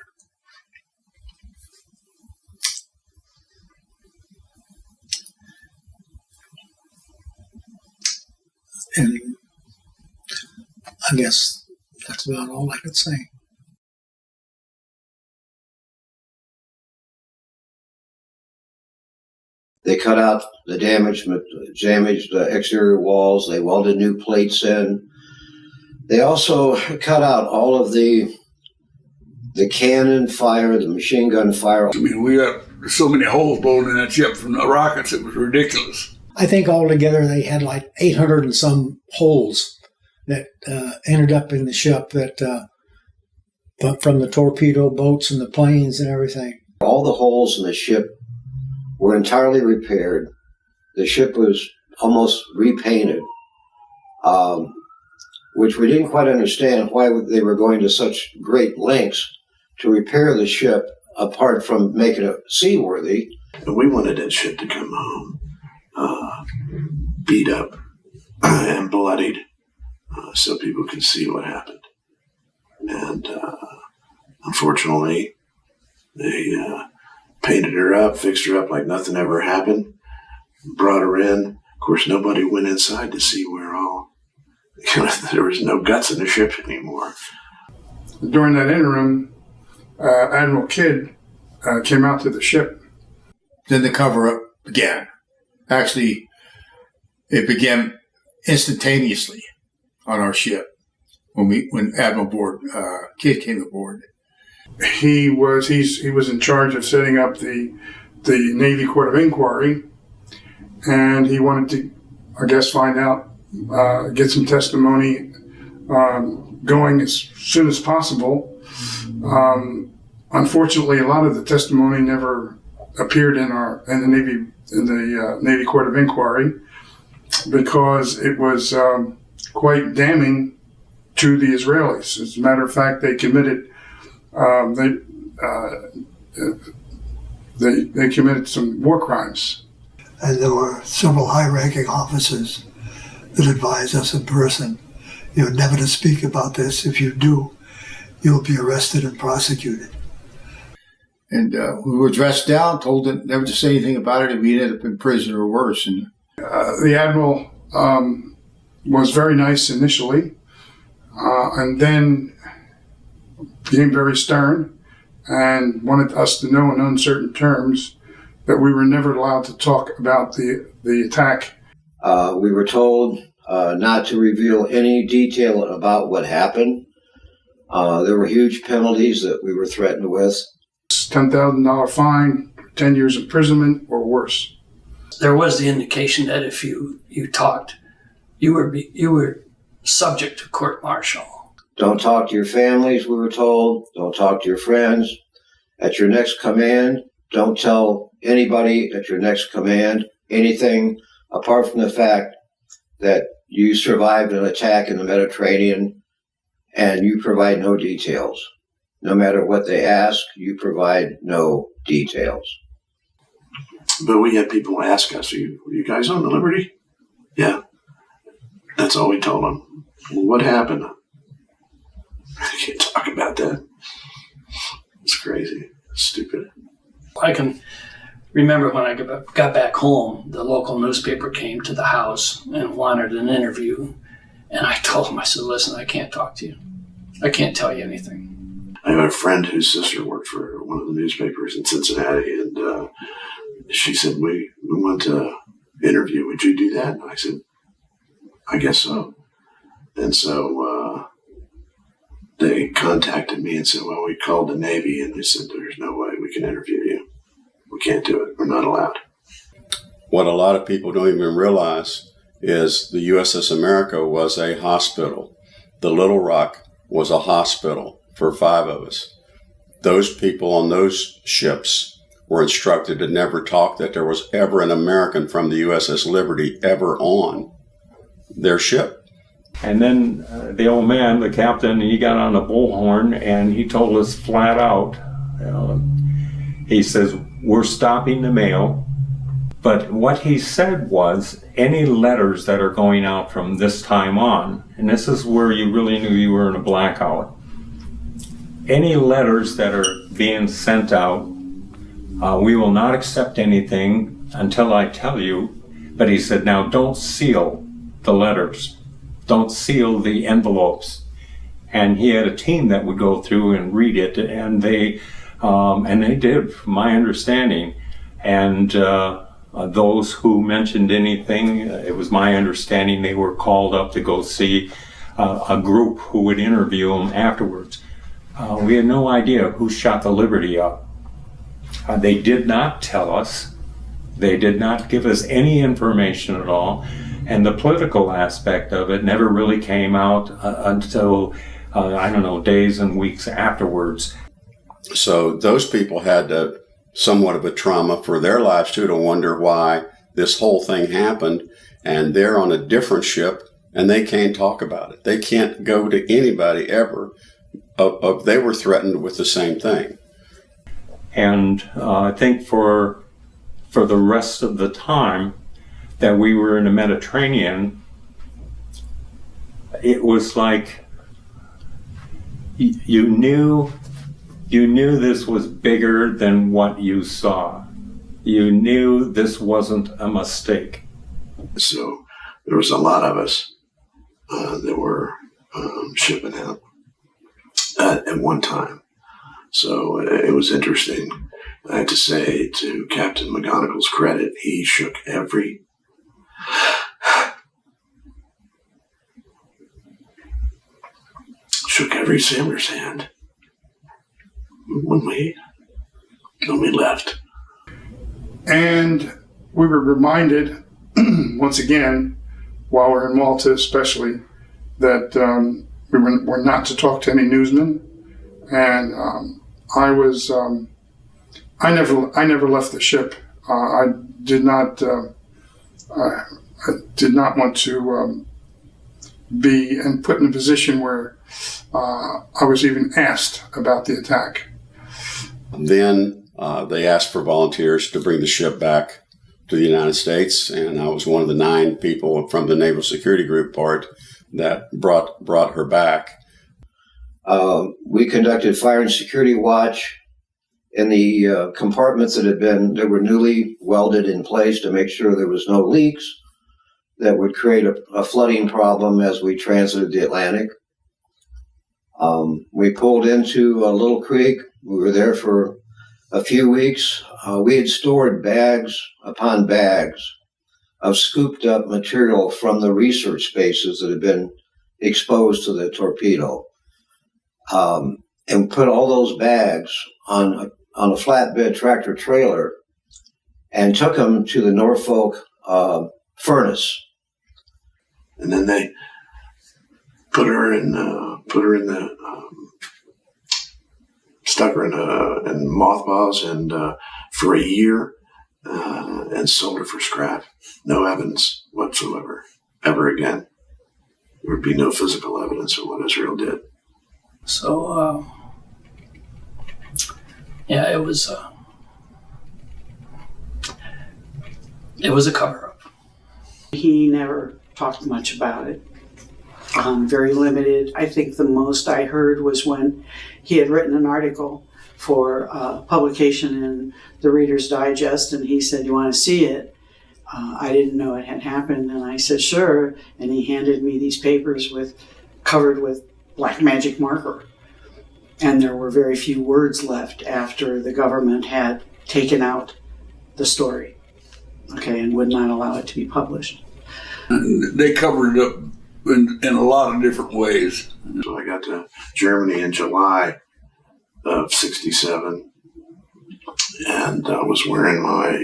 And I guess that's about all I could say. They cut out the damaged exterior walls. They welded new plates in. They also cut out all of the cannon fire, the machine gun fire. I mean, we got so many holes blown in that ship from the rockets, it was ridiculous. I think altogether they had like 800 and some holes that ended up in the ship that from the torpedo boats and the planes and everything. All the holes in the ship were entirely repaired. The ship was almost repainted, which we didn't quite understand why they were going to such great lengths to repair the ship apart from making it seaworthy. And we wanted that ship to come home beat up and bloodied so people could see what happened. And unfortunately, they painted her up, fixed her up like nothing ever happened, brought her in. Of course, nobody went inside to see where all, there was no guts in the ship anymore. During that interim, Admiral Kidd came out to the ship. Then the cover-up began. Actually, it began instantaneously on our ship when Admiral Kidd came aboard. He was in charge of setting up the Navy Court of Inquiry, and he wanted to, I guess, find out, get some testimony going as soon as possible. Unfortunately, a lot of the testimony never appeared in the Navy Court of Inquiry because it was quite damning to the Israelis. As a matter of fact, they committed they committed some war crimes. And there were several high-ranking officers that advised us in person, never to speak about this. If you do, you'll be arrested and prosecuted. And we were dressed down, told never to say anything about it, and we ended up in prison or worse. And the Admiral was very nice initially, and then became very stern and wanted us to know in uncertain terms that we were never allowed to talk about the attack. We were told not to reveal any detail about what happened. There were huge penalties that we were threatened with. $10,000 fine, 10 years imprisonment, or worse. There was the indication that if you talked, you were subject to court-martial. Don't talk to your families, we were told. Don't talk to your friends. At your next command, don't tell anybody at your next command anything apart from the fact that you survived an attack in the Mediterranean and you provide no details. No matter what they ask, you provide no details. But we had people ask us, are you guys on the Liberty? Yeah. That's all we told them. Well, what happened? I can't talk about that. It's crazy. It's stupid. I can remember when I got back home, the local newspaper came to the house and wanted an interview. And I told them, I said, listen, I can't talk to you. I can't tell you anything. I have a friend whose sister worked for one of the newspapers in Cincinnati, and she said, we want to interview. Would you do that? And I said, I guess so. And so they contacted me and said, well, we called the Navy, and they said, there's no way we can interview you. We can't do it. We're not allowed. What a lot of people don't even realize is the U.S.S. America was a hospital the Little Rock was a hospital for 5 of us. Those people on those ships were instructed to never talk that there was ever an American from the U.S.S. Liberty ever on their ship. And then the old man, the captain, he got on a bullhorn and he told us flat out, he says, we're stopping the mail. But what he said was, any letters that are going out from this time on, and this is where you really knew you were in a blackout, any letters that are being sent out, we will not accept anything until I tell you. But he said, now don't seal the letters. Don't seal the envelopes. And he had a team that would go through and read it, and they did, from my understanding. And those who mentioned anything, it was my understanding they were called up to go see a group who would interview them afterwards. We had no idea who shot the Liberty up. They did not tell us. They did not give us any information at all. And the political aspect of it never really came out until, days and weeks afterwards. So those people had somewhat of a trauma for their lives, too, to wonder why this whole thing happened. And they're on a different ship, and they can't talk about it. They can't go to anybody ever. They were threatened with the same thing. And I think for the rest of the time that we were in the Mediterranean, it was like you knew this was bigger than what you saw. You knew this wasn't a mistake. So there was a lot of us that were shipping out at one time. So it was interesting. I have to say, to Captain McGonagall's credit, he shook every sailor's hand when we left. And we were reminded, once again, while we're in Malta especially, that we were not to talk to any newsmen. And I never left the ship. I did not want to be and put in a position where I was even asked about the attack. Then they asked for volunteers to bring the ship back to the United States, and I was one of the 9 people from the Naval Security Group part that brought her back. We conducted fire and security watch in the compartments that were newly welded in place to make sure there was no leaks that would create a flooding problem as we transited the Atlantic. We pulled into a little creek. We were there for a few weeks. We had stored bags upon bags of scooped up material from the research spaces that had been exposed to the torpedo. And put all those bags on a flatbed tractor trailer and took them to the Norfolk furnace. And then they stuck her in mothballs and for a year and sold her for scrap. No evidence whatsoever ever again. There would be no physical evidence of what Israel did. So, it was a cover-up. He never talked much about it. Very limited. I think the most I heard was when he had written an article for publication in the Reader's Digest, and he said, "You want to see it?" I didn't know it had happened, and I said, "Sure." And he handed me these papers covered with black magic marker. And there were very few words left after the government had taken out the story, and would not allow it to be published. And they covered it up in a lot of different ways. So I got to Germany in July of '67, and I was wearing my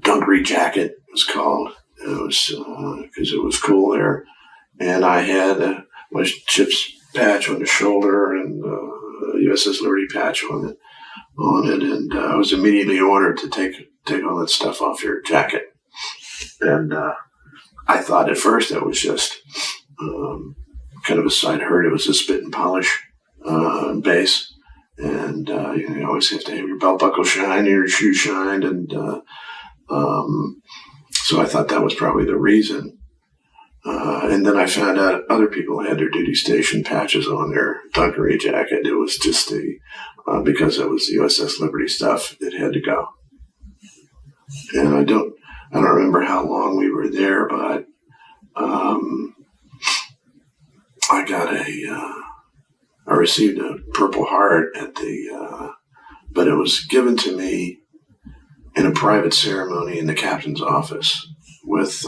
dungaree jacket, it was called. It was because it was cool there. and I had my ship's patch on the shoulder and U.S.S. Liberty patch on it, and I was immediately ordered to take all that stuff off your jacket. And I thought at first that was just kind of a side hurt. It was a spit and polish base, and you always have to have your belt buckle shine, your shoes shined, and so I thought that was probably the reason. And then I found out other people had their duty station patches on their dungaree jacket. It was just because it was the U.S.S. Liberty stuff, it had to go. And I don't remember how long we were there, but I received a Purple Heart but it was given to me in a private ceremony in the captain's office with,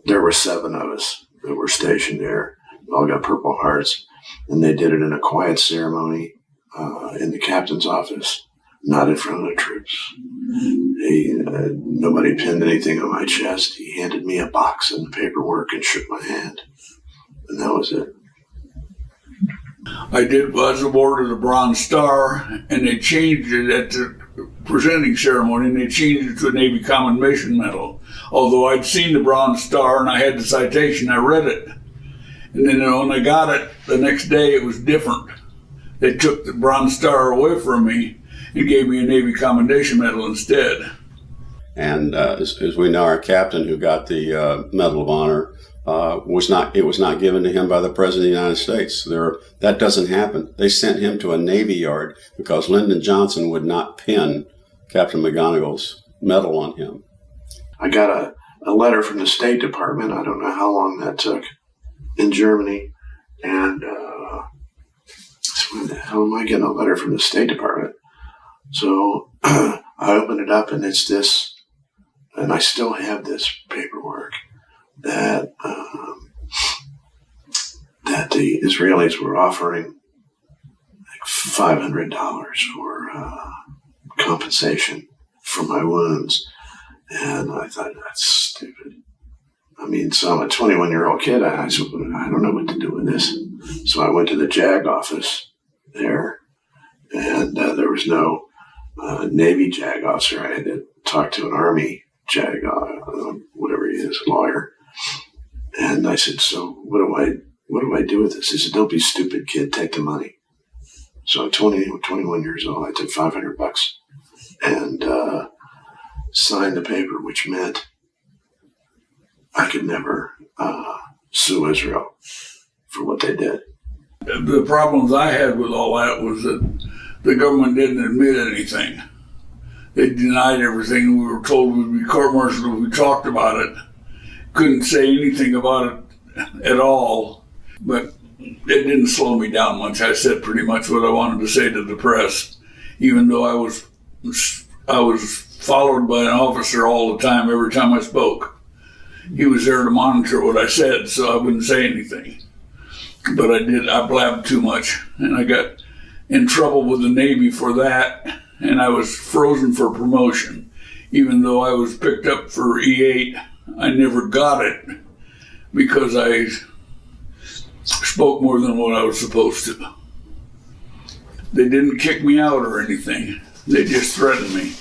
there were 7 of us that were stationed there. We all got Purple Hearts, and they did it in a quiet ceremony in the captain's office, not in front of the troops. Nobody pinned anything on my chest. He handed me a box and the paperwork and shook my hand, and that was it. I was awarded a Bronze Star, and they changed it at the presenting ceremony, and they changed it to a Navy Common Mission Medal. Although I'd seen the Bronze Star and I had the citation, I read it. And then when I got it, the next day it was different. They took the Bronze Star away from me and gave me a Navy Commendation Medal instead. And as we know, our captain who got the Medal of Honor was not given to him by the President of the United States. That doesn't happen. They sent him to a Navy Yard because Lyndon Johnson would not pin Captain McGonagall's medal on him. I got a letter from the State Department. I don't know how long that took in Germany. And when the hell am I getting a letter from the State Department? So I opened it up, and it's this, and I still have this paperwork that the Israelis were offering like $500 for compensation for my wounds. And I thought, that's stupid. I mean, so I'm a 21-year-old kid. I said, I don't know what to do with this. So I went to the JAG office there, and there was no Navy JAG officer. I had to talk to an Army JAG, whatever he is, lawyer. And I said, so what do I do with this? He said, don't be stupid, kid. Take the money. So I'm 21 years old. I took $500 and signed the paper, which meant I could never sue Israel for what they did. The problems I had with all that was that the government didn't admit anything. They denied everything. We were told we'd be court-martialed if we talked about it. Couldn't say anything about it at all, but it didn't slow me down much. I said pretty much what I wanted to say to the press, even though I was followed by an officer all the time, every time I spoke. He was there to monitor what I said, so I wouldn't say anything. But I blabbed too much, and I got in trouble with the Navy for that, and I was frozen for promotion. Even though I was picked up for E8, I never got it because I spoke more than what I was supposed to. They didn't kick me out or anything. They just threatened me.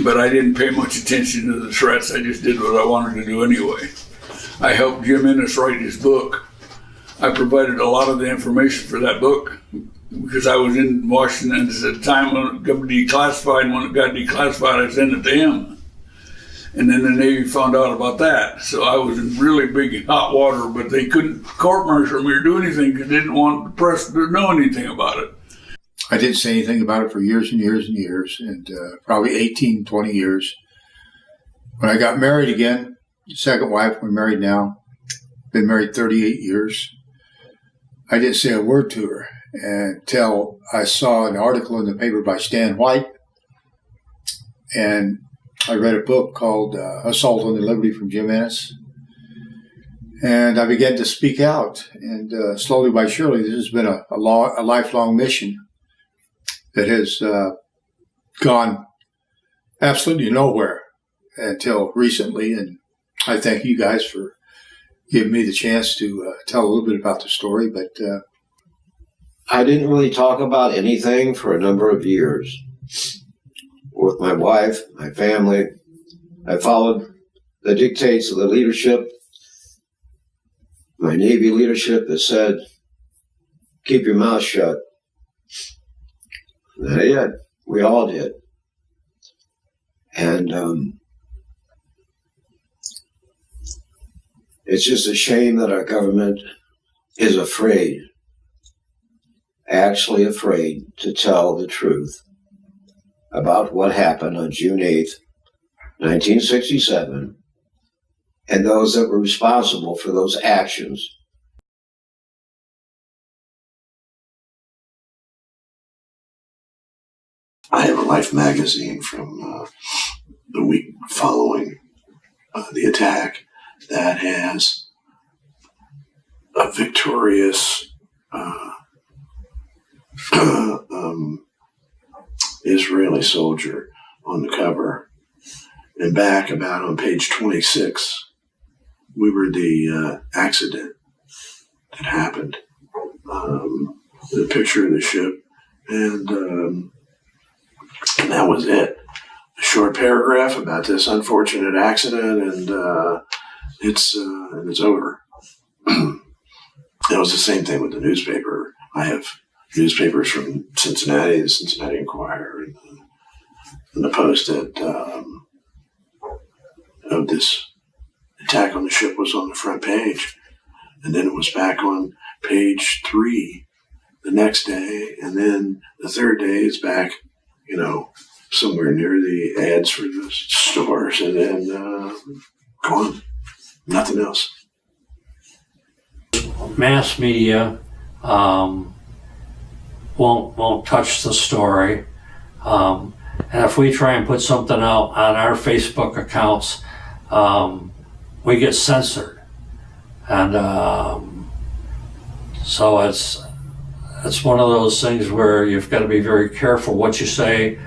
But I didn't pay much attention to the threats. I just did what I wanted to do anyway. I helped Jim Ennis write his book. I provided a lot of the information for that book because I was in Washington at the time when it got declassified, and when it got declassified, I sent it to him. And then the Navy found out about that. So I was in really big hot water, but they couldn't court-martial me or do anything because they didn't want the press to know anything about it. I didn't say anything about it for years and years and years, and probably 18, 20 years. When I got married again, second wife, we're married now, been married 38 years. I didn't say a word to her until I saw an article in the paper by Stan White, and I read a book called Assault on the Liberty from Jim Ennis. And I began to speak out, and slowly but surely, this has been a lifelong mission that has gone absolutely nowhere until recently. And I thank you guys for giving me the chance to tell a little bit about the story, but I didn't really talk about anything for a number of years. With my wife, my family, I followed the dictates of the leadership, my Navy leadership that said, keep your mouth shut. And I did. We all did. And it's just a shame that our government is afraid, actually afraid to tell the truth about what happened on June 8th, 1967, and those that were responsible for those actions. I have a Life magazine from the week following the attack that has a victorious Israeli soldier on the cover. And back about on page 26, we were the accident that happened. The picture of the ship, and that was it. A short paragraph about this unfortunate accident, and it's over. It was the same thing with the newspaper. I have newspapers from Cincinnati, the Cincinnati Enquirer, and the Post that of this attack on the ship was on the front page, and then it was back on page 3 the next day, and then the third day is back, somewhere near the ads for the stores, and then gone. Nothing else. Mass media won't touch the story, and if we try and put something out on our Facebook accounts, we get censored, and so it's one of those things where you've got to be very careful what you say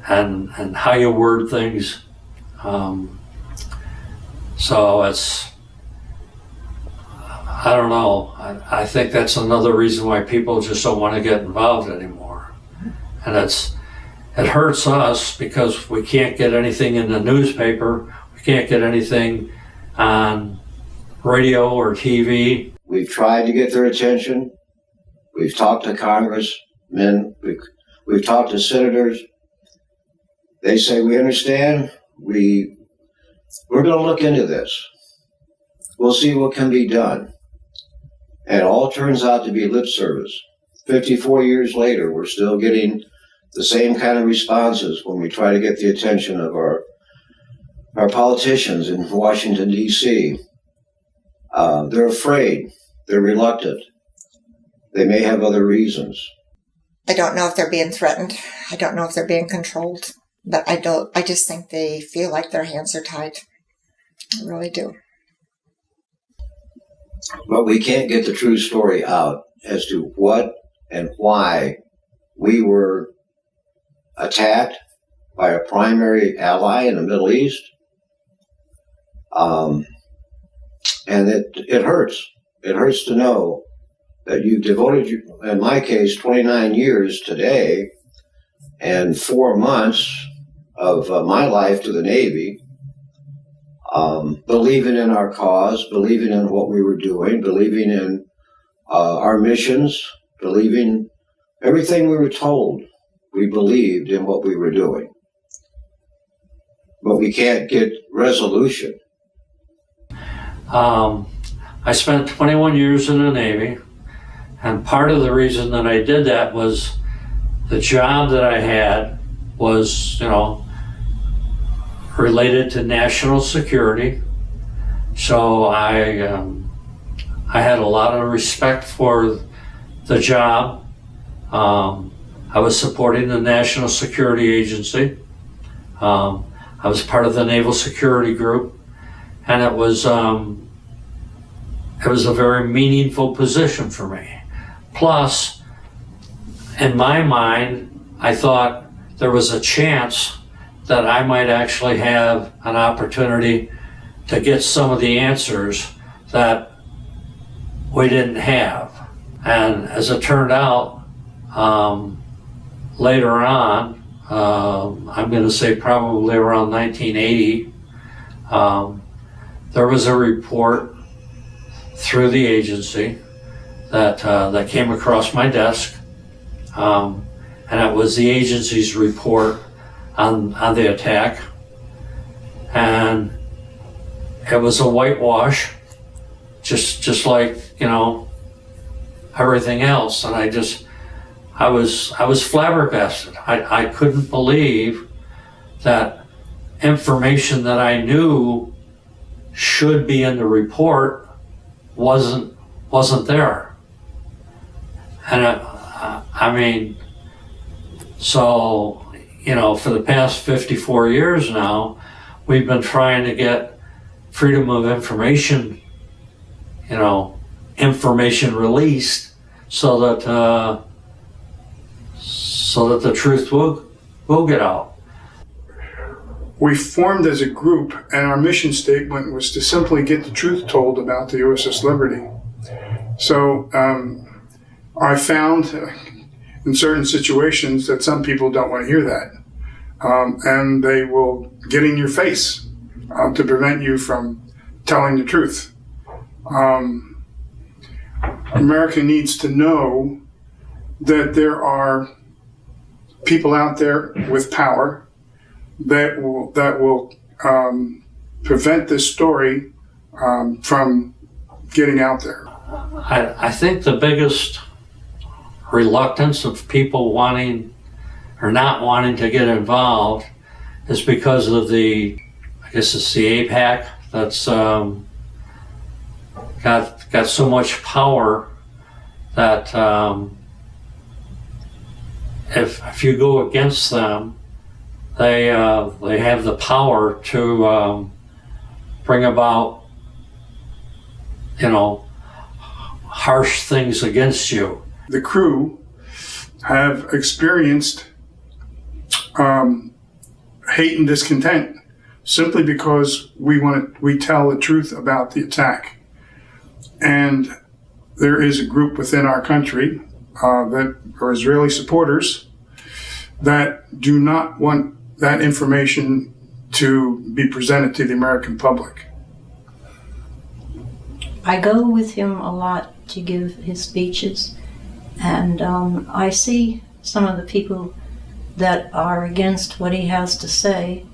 and how you word things. So I don't know. I think that's another reason why people just don't want to get involved anymore. And it hurts us because we can't get anything in the newspaper. We can't get anything on radio or TV. We've tried to get their attention. We've talked to congressmen. We've talked to senators. They say, we understand. We're going to look into this. We'll see what can be done. And it all turns out to be lip service. 54 years later, we're still getting the same kind of responses when we try to get the attention of our politicians in Washington, D.C. They're afraid. They're reluctant. They may have other reasons. I don't know if they're being threatened. I don't know if they're being controlled. But I just think they feel like their hands are tied. I really do. But we can't get the true story out as to what and why we were attacked by a primary ally in the Middle East. And it hurts. It hurts to know that you've devoted, in my case, 29 years today and 4 months of my life to the Navy, believing in our cause, believing in what we were doing, believing in our missions, believing everything we were told. We believed in what we were doing. But we can't get resolution. I spent 21 years in the Navy, and part of the reason that I did that was the job that I had was, related to national security. So I had a lot of respect for the job. I was supporting the National Security Agency. I was part of the Naval Security Group, and it was a very meaningful position for me. Plus, in my mind, I thought there was a chance that I might actually have an opportunity to get some of the answers that we didn't have. And as it turned out, later on, I'm going to say probably around 1980, there was a report through the agency that came across my desk, and it was the agency's report on the attack, and it was a whitewash, just like, you know, everything else. And I was flabbergasted. I couldn't believe that information that I knew should be in the report wasn't there. And I mean, so, you know, for the past 54 years now, we've been trying to get freedom of information, you know, information released so that the truth will get out. We formed as a group, and our mission statement was to simply get the truth told about the U.S.S. Liberty. So I found in certain situations that some people don't want to hear that. And they will get in your face to prevent you from telling the truth. America needs to know that there are people out there with power that will prevent this story from getting out there. I think the biggest reluctance of people wanting or not wanting to get involved is because of the, I guess it's the APAC that's got so much power that if you go against them, they have the power to bring about, you know, harsh things against you. The crew have experienced hate and discontent simply because we tell the truth about the attack. And there is a group within our country that are Israeli supporters that do not want that information to be presented to the American public. I go with him a lot to give his speeches, and I see some of the people that are against what he has to say,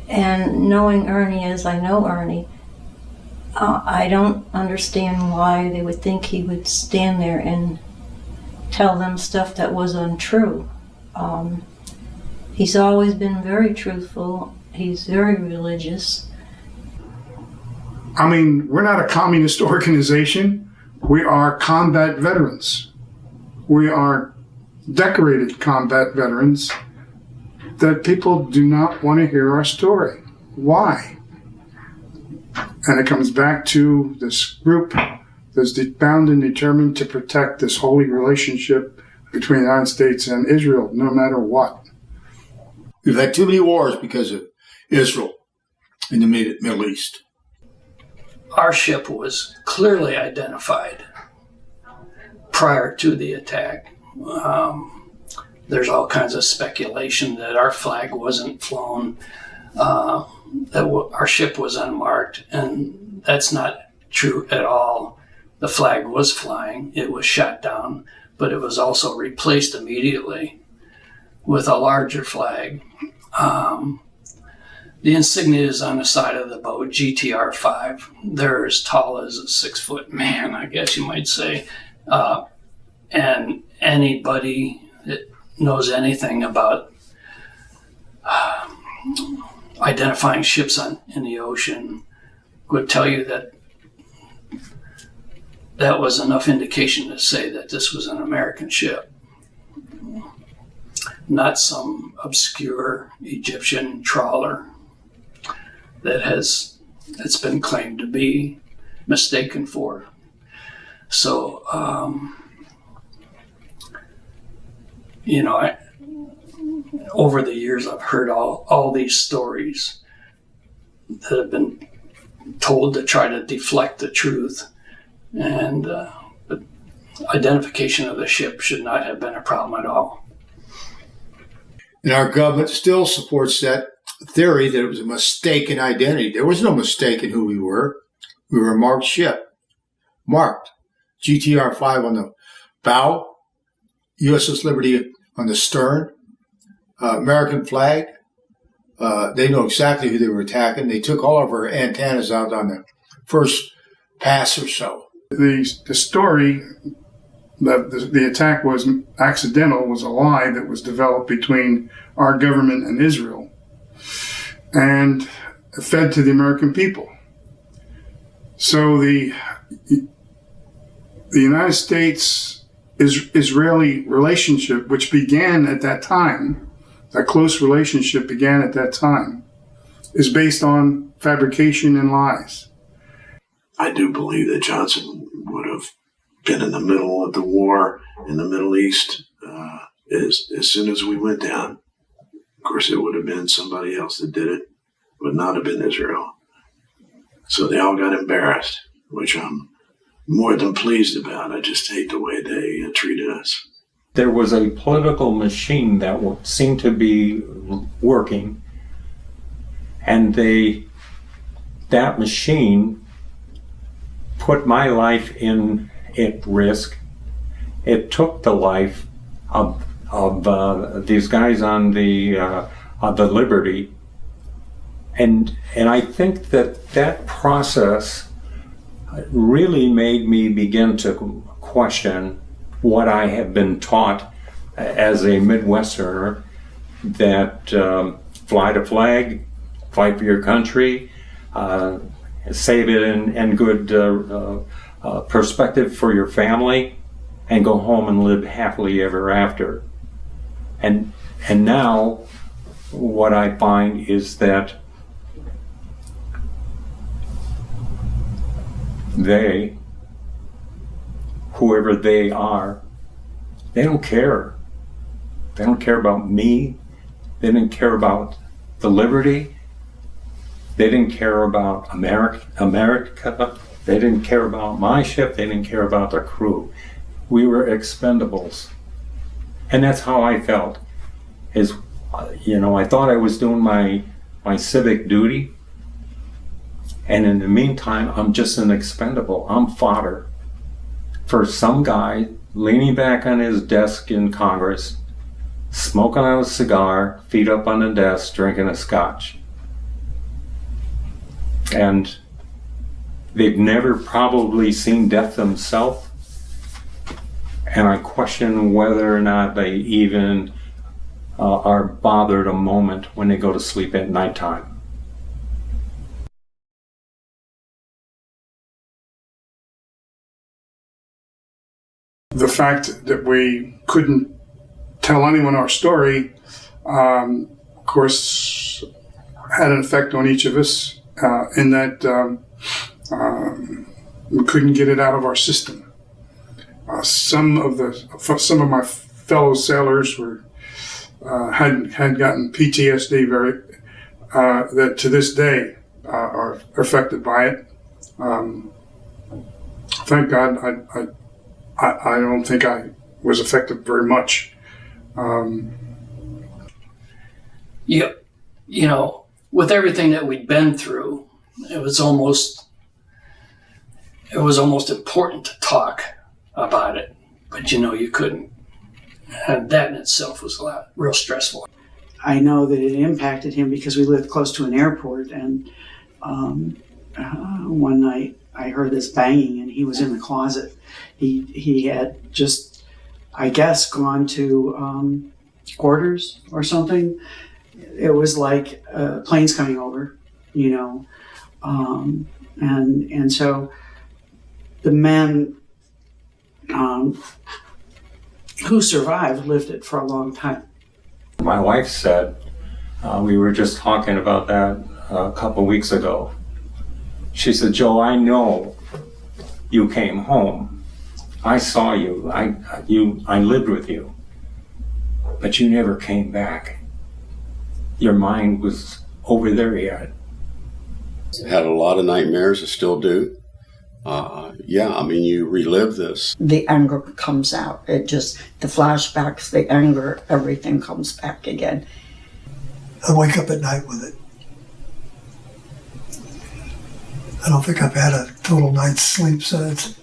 and knowing Ernie as I know Ernie, I don't understand why they would think he would stand there and tell them stuff that was untrue. He's always been very truthful. He's very religious. I mean, we're not a communist organization. We are combat veterans. We are decorated combat veterans that people do not want to hear our story. Why? And it comes back to this group that's bound and determined to protect this holy relationship between the United States and Israel, no matter what. We've had too many wars because of Israel in the Middle East. Our ship was clearly identified prior to the attack. There's all kinds of speculation that our flag wasn't flown, that our ship was unmarked, and that's not true at all. The flag was flying, it was shot down, but it was also replaced immediately with a larger flag. The insignia is on the side of the boat, GTR 5. They're as tall as a 6-foot man, I guess you might say. And anybody that knows anything about identifying ships in the ocean would tell you that that was enough indication to say that this was an American ship, not some obscure Egyptian trawler that's been claimed to be mistaken for. So, over the years, I've heard all these stories that have been told to try to deflect the truth. And but identification of the ship should not have been a problem at all. And our government still supports that theory that it was a mistaken identity. There was no mistake in who we were. We were a marked ship. Marked. GTR 5 on the bow, U.S.S. Liberty on the stern, American flag. They know exactly who they were attacking. They took all of our antennas out on the first pass or so. The story that the attack was accidental was a lie that was developed between our government and Israel and fed to the American people. So the United States-Israeli relationship, which began at that time, that close relationship began at that time, is based on fabrication and lies. I do believe that Johnson would have been in the middle of the war in the Middle East as soon as we went down. Of course, it would have been somebody else that did it, would not have been Israel. So they all got embarrassed, which I'm more than pleased about. I just hate the way they treated us. There was a political machine that seemed to be working, and that machine put my life at risk. It took the life of these guys on the Liberty, and I think that process really made me begin to question what I have been taught as a Midwesterner, that fly the flag, fight for your country, save it in good perspective for your family, and go home and live happily ever after. And now what I find is that they, whoever they are, they don't care. They don't care about me. They didn't care about the Liberty. They didn't care about America. They didn't care about my ship. They didn't care about the crew. We were expendables. And that's how I felt. I thought I was doing my civic duty. And in the meantime, I'm just an expendable. I'm fodder for some guy leaning back on his desk in Congress, smoking out a cigar, feet up on the desk, drinking a scotch. And they've never probably seen death themselves. And I question whether or not they even are bothered a moment when they go to sleep at nighttime. The fact that we couldn't tell anyone our story, of course, had an effect on each of us in that we couldn't get it out of our system. Some of my fellow sailors had gotten PTSD that to this day are affected by it. Thank God, I don't think I was affected very much. With everything that we'd been through, it was almost important to talk about it, but you couldn't. And that in itself was real stressful. I know that it impacted him because we lived close to an airport, and one night I heard this banging and he was in the closet. He had just, I guess, gone to quarters or something. It was like planes coming over, and so the men who survived lived it for a long time. My wife said, we were just talking about that a couple weeks ago. She said, "Joe, I know you came home. I saw you. I lived with you, but you never came back. Your mind was over there yet." Had a lot of nightmares, I still do. You relive this. The anger comes out. The flashbacks, the anger, everything comes back again. I wake up at night with it. I don't think I've had a total night's sleep since.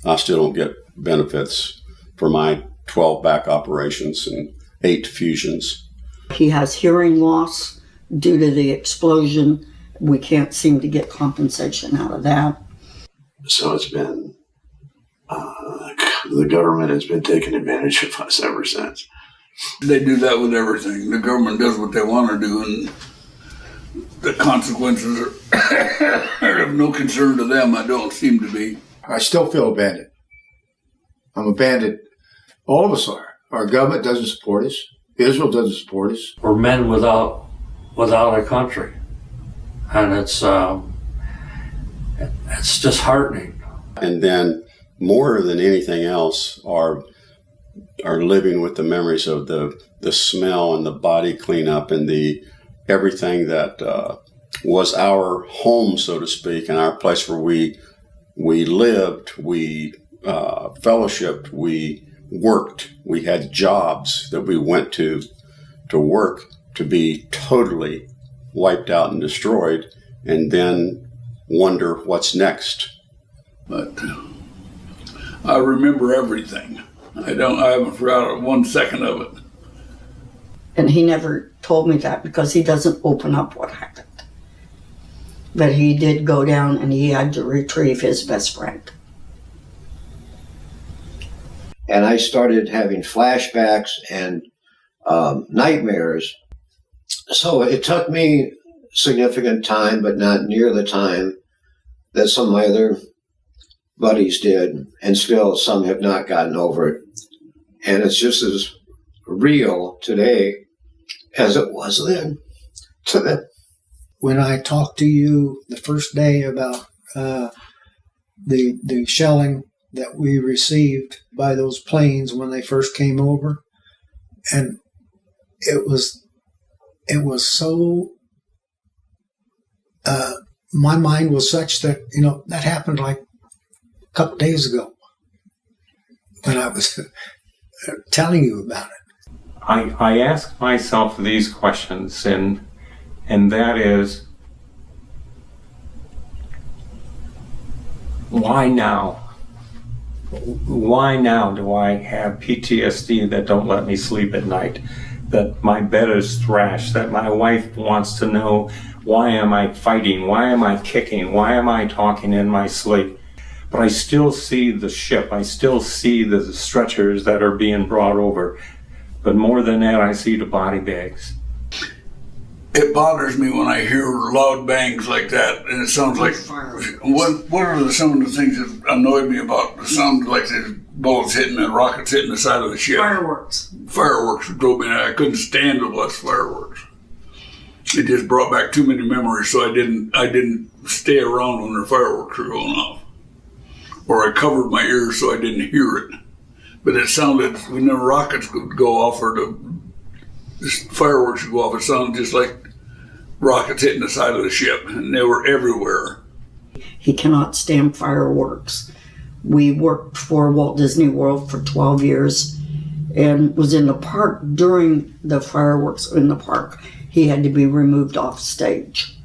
I still don't get benefits for my 12 back operations and 8 fusions. He has hearing loss due to the explosion. We can't seem to get compensation out of that. So it's been, the government has been taking advantage of us ever since. They do that with everything. The government does what they want to do, and the consequences are of no concern to them. I don't seem to be. I still feel abandoned. I'm abandoned. All of us are. Our government doesn't support us. Israel doesn't support us. We're men without a country, and it's disheartening. And then, more than anything else, are living with the memories of the smell and the body cleanup and the everything that was our home, so to speak, and our place where we lived, we fellowshipped, we worked, we had jobs that we went to work, to be totally wiped out and destroyed, and then wonder what's next. But I remember everything. I haven't forgotten 1 second of it. And he never told me that because he doesn't open up what happened. But he did go down and he had to retrieve his best friend. And I started having flashbacks and nightmares. So it took me significant time, but not near the time that some of my other buddies did. And still some have not gotten over it. And it's just as real today as it was then. When I talked to you the first day about the shelling that we received by those planes when they first came over, and it was so, my mind was such that, that happened like a couple days ago when I was telling you about it. I ask myself these questions, and that is, why now? Why now do I have PTSD that don't let me sleep at night? That my bed is thrashed, that my wife wants to know, why am I fighting? Why am I kicking? Why am I talking in my sleep? But I still see the ship. I still see the stretchers that are being brought over. But more than that, I see the body bags. It bothers me when I hear loud bangs like that, and it sounds like, what are some of the things that annoyed me about the sound, like the bullets hitting and rockets hitting the side of the ship? Fireworks drove me. I couldn't stand to watch fireworks. It just brought back too many memories, so I didn't stay around when the fireworks were going off, or I covered my ears so I didn't hear it. But it sounded, when the rockets would go off or the fireworks would go off, it sounded just like rockets hitting the side of the ship, and they were everywhere. He cannot stand fireworks. We worked for Walt Disney World for 12 years and was in the park during the fireworks in the park. He had to be removed off stage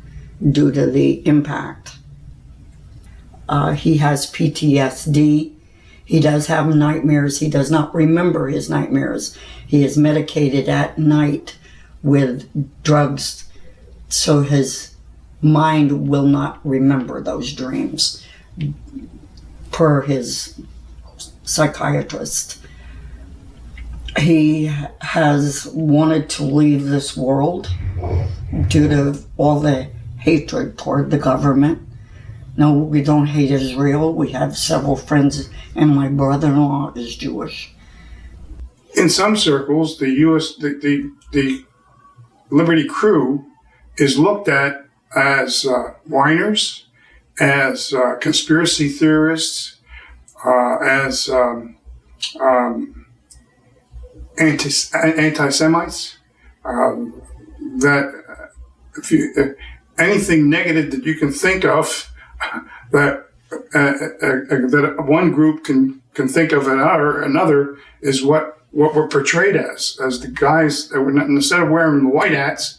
due to the impact. He has PTSD. He does have nightmares. He does not remember his nightmares. He is medicated at night with drugs, so his mind will not remember those dreams, per his psychiatrist. He has wanted to leave this world due to all the hatred toward the government. No, we don't hate Israel. We have several friends, and my brother-in-law is Jewish. In some circles, the Liberty crew is looked at as whiners, as conspiracy theorists, as anti-Semites, that anything negative that you can think of that that one group can think of another is what we're portrayed as the guys that instead of wearing the white hats,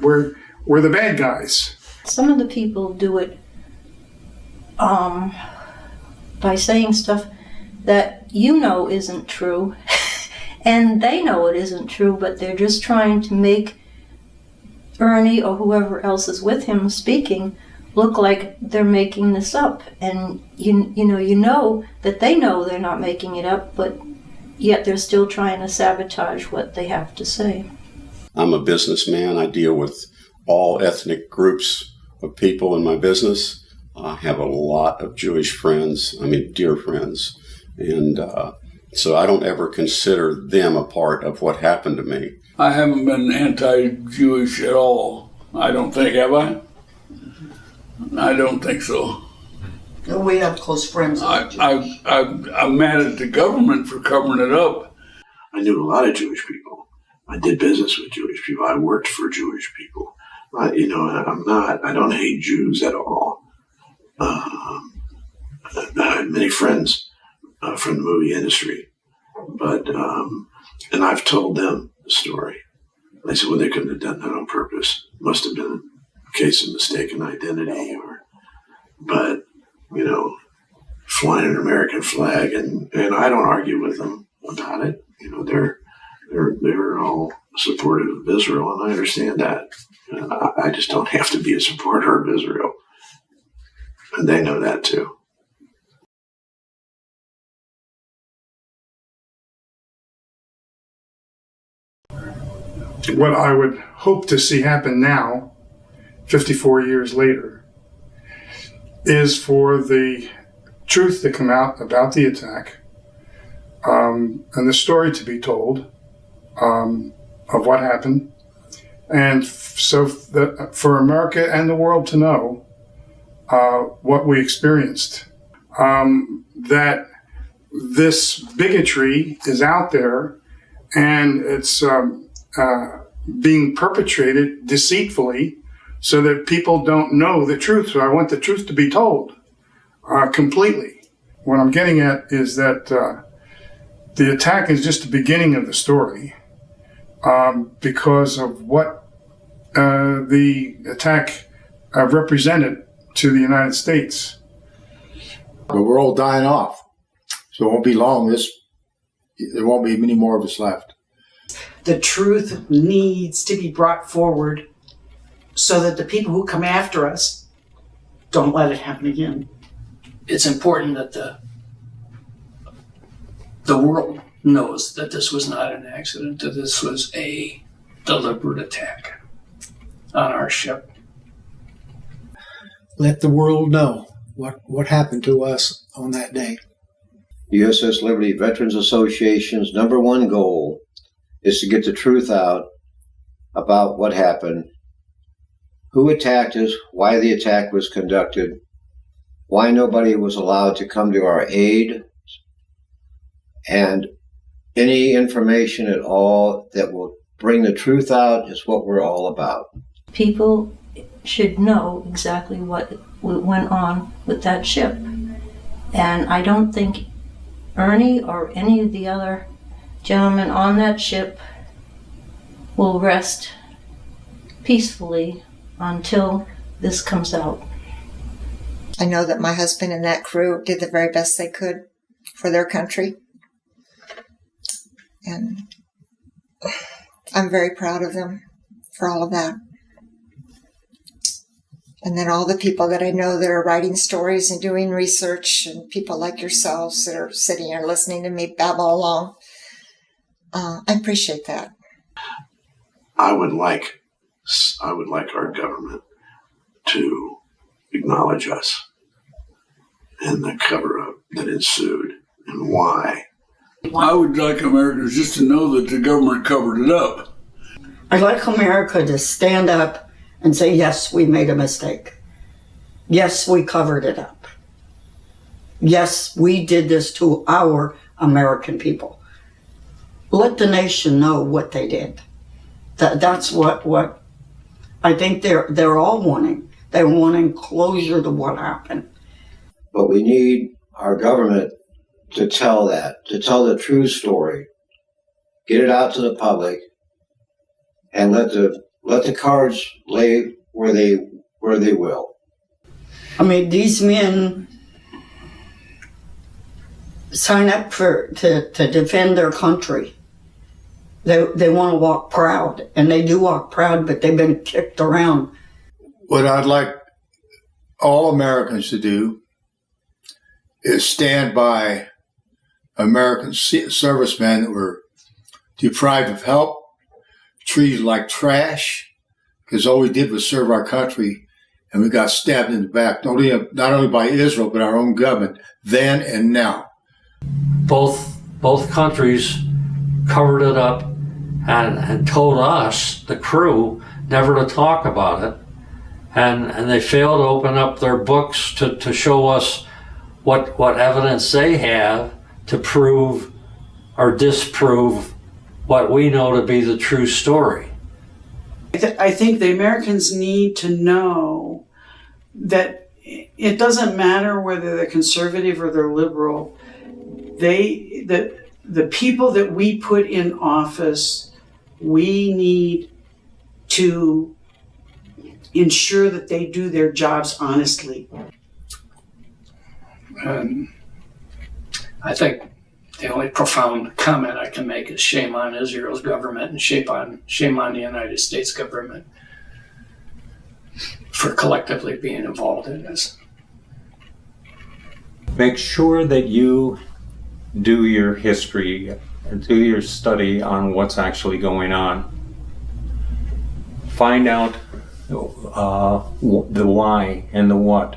we're the bad guys. Some of the people do it by saying stuff that isn't true, and they know it isn't true, but they're just trying to make Ernie or whoever else is with him speaking look like they're making this up. And you know that they know they're not making it up, but yet they're still trying to sabotage what they have to say. I'm a businessman. I deal with all ethnic groups of people in my business. I have a lot of Jewish friends, dear friends. And so I don't ever consider them a part of what happened to me. I haven't been anti-Jewish at all. I don't think, have I? I don't think so. We have close friends. I'm mad at the government for covering it up. I knew a lot of Jewish people. I did business with Jewish people. I worked for Jewish people. I don't hate Jews at all. I had many friends from the movie industry, but and I've told them the story. They said, well, they couldn't have done that on purpose. Must have been a case of mistaken identity, but flying an American flag, and I don't argue with them about it. They're all supportive of Israel, and I understand that. I just don't have to be a supporter of Israel, and they know that too. What I would hope to see happen now, 54 years later, is for the truth to come out about the attack, and the story to be told of what happened, and so that for America and the world to know what we experienced, that this bigotry is out there, and it's being perpetrated deceitfully so that people don't know the truth. So I want the truth to be told completely. What I'm getting at is that the attack is just the beginning of the story because of what the attack represented to the United States. But we're all dying off. So it won't be long. There won't be many more of us left. The truth needs to be brought forward so that the people who come after us don't let it happen again. It's important that the world knows that this was not an accident, that this was a deliberate attack on our ship. Let the world know what happened to us on that day. U.S.S. Liberty Veterans Association's number one goal is to get the truth out about what happened, who attacked us, why the attack was conducted, why nobody was allowed to come to our aid, and any information at all that will bring the truth out is what we're all about. People should know exactly what went on with that ship. And I don't think Ernie or any of the other gentlemen on that ship will rest peacefully until this comes out. I know that my husband and that crew did the very best they could for their country. And I'm very proud of them for all of that. And then all the people that I know that are writing stories and doing research, and people like yourselves that are sitting here listening to me babble along. I appreciate that. I would like our government to acknowledge us and the cover-up that ensued and why. I would like Americans just to know that the government covered it up. I'd like America to stand up and say, yes, we made a mistake. Yes, we covered it up. Yes, we did this to our American people. Let the nation know what they did. That's what I think they're all wanting. They're wanting closure to what happened. But we need our government to tell the true story, get it out to the public, and let the cards lay where they will. I mean, these men sign up to defend their country. They want to walk proud, and they do walk proud, but they've been kicked around. What I'd like all Americans to do is stand by American servicemen that were deprived of help, treated like trash, because all we did was serve our country, and we got stabbed in the back, not only by Israel, but our own government, then and now. Both countries covered it up and told us, the crew, never to talk about it. And they failed to open up their books to show us what evidence they have to prove or disprove what we know to be the true story. I think the Americans need to know that it doesn't matter whether they're conservative or they're liberal. The people that we put in office, we need to ensure that they do their jobs honestly. I think the only profound comment I can make is shame on Israel's government and shame on the United States government for collectively being involved in this. Make sure that you do your history and do your study on what's actually going on. Find out the why and the what.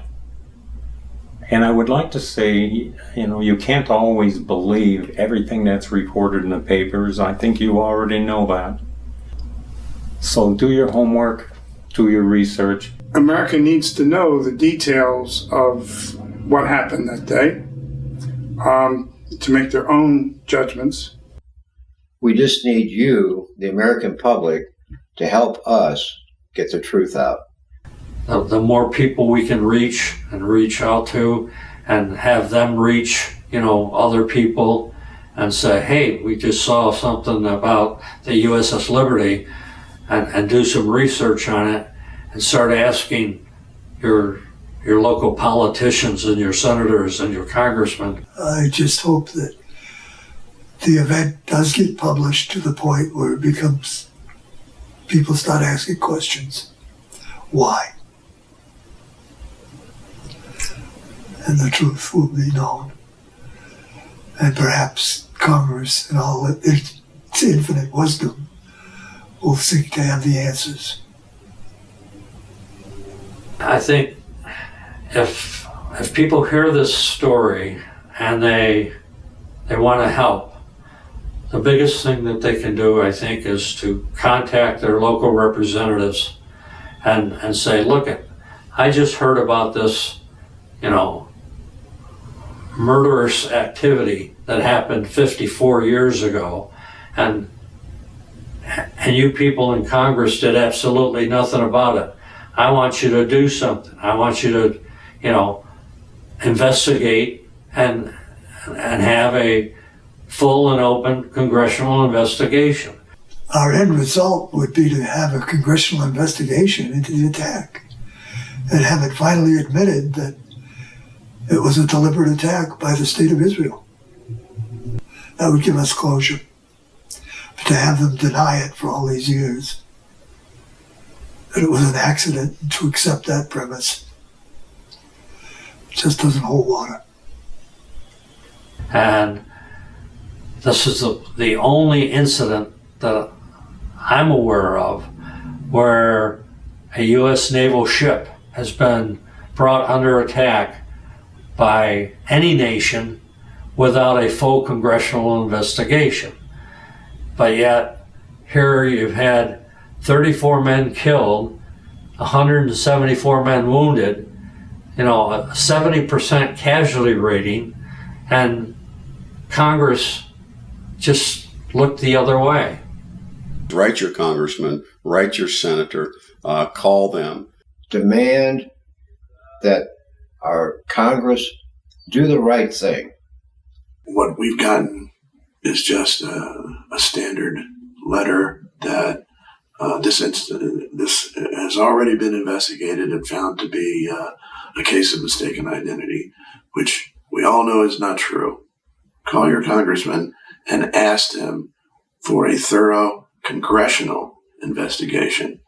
And I would like to say, you can't always believe everything that's reported in the papers. I think you already know that. So do your homework, do your research. America needs to know the details of what happened that day to make their own judgments. We just need you, the American public, to help us get the truth out. The more people we can reach out to and have them reach, other people and say, hey, we just saw something about the U.S.S. Liberty and do some research on it and start asking your local politicians and your senators and your congressmen. I just hope that the event does get published to the point where it becomes, people start asking questions. Why? And the truth will be known. And perhaps Congress, in all its infinite wisdom, will seek to have the answers. I think if people hear this story and they want to help, the biggest thing that they can do, I think, is to contact their local representatives and say, look, I just heard about this, murderous activity that happened 54 years ago, and you people in Congress did absolutely nothing about it. I want you to do something. I want you to, investigate and have a full and open congressional investigation. Our end result would be to have a congressional investigation into the attack and have it finally admitted that it was a deliberate attack by the State of Israel. That would give us closure. But to have them deny it for all these years, that it was an accident, and to accept that premise, just doesn't hold water. And this is the only incident that I'm aware of where a U.S. naval ship has been brought under attack by any nation without a full congressional investigation. But yet, here you've had 34 men killed, 174 men wounded, a 70% casualty rating, and Congress just looked the other way. Write your congressman, write your senator, call them. Demand that our Congress do the right thing. What we've gotten is just a standard letter that this has already been investigated and found to be a case of mistaken identity, which we all know is not true. Call your congressman and ask him for a thorough congressional investigation.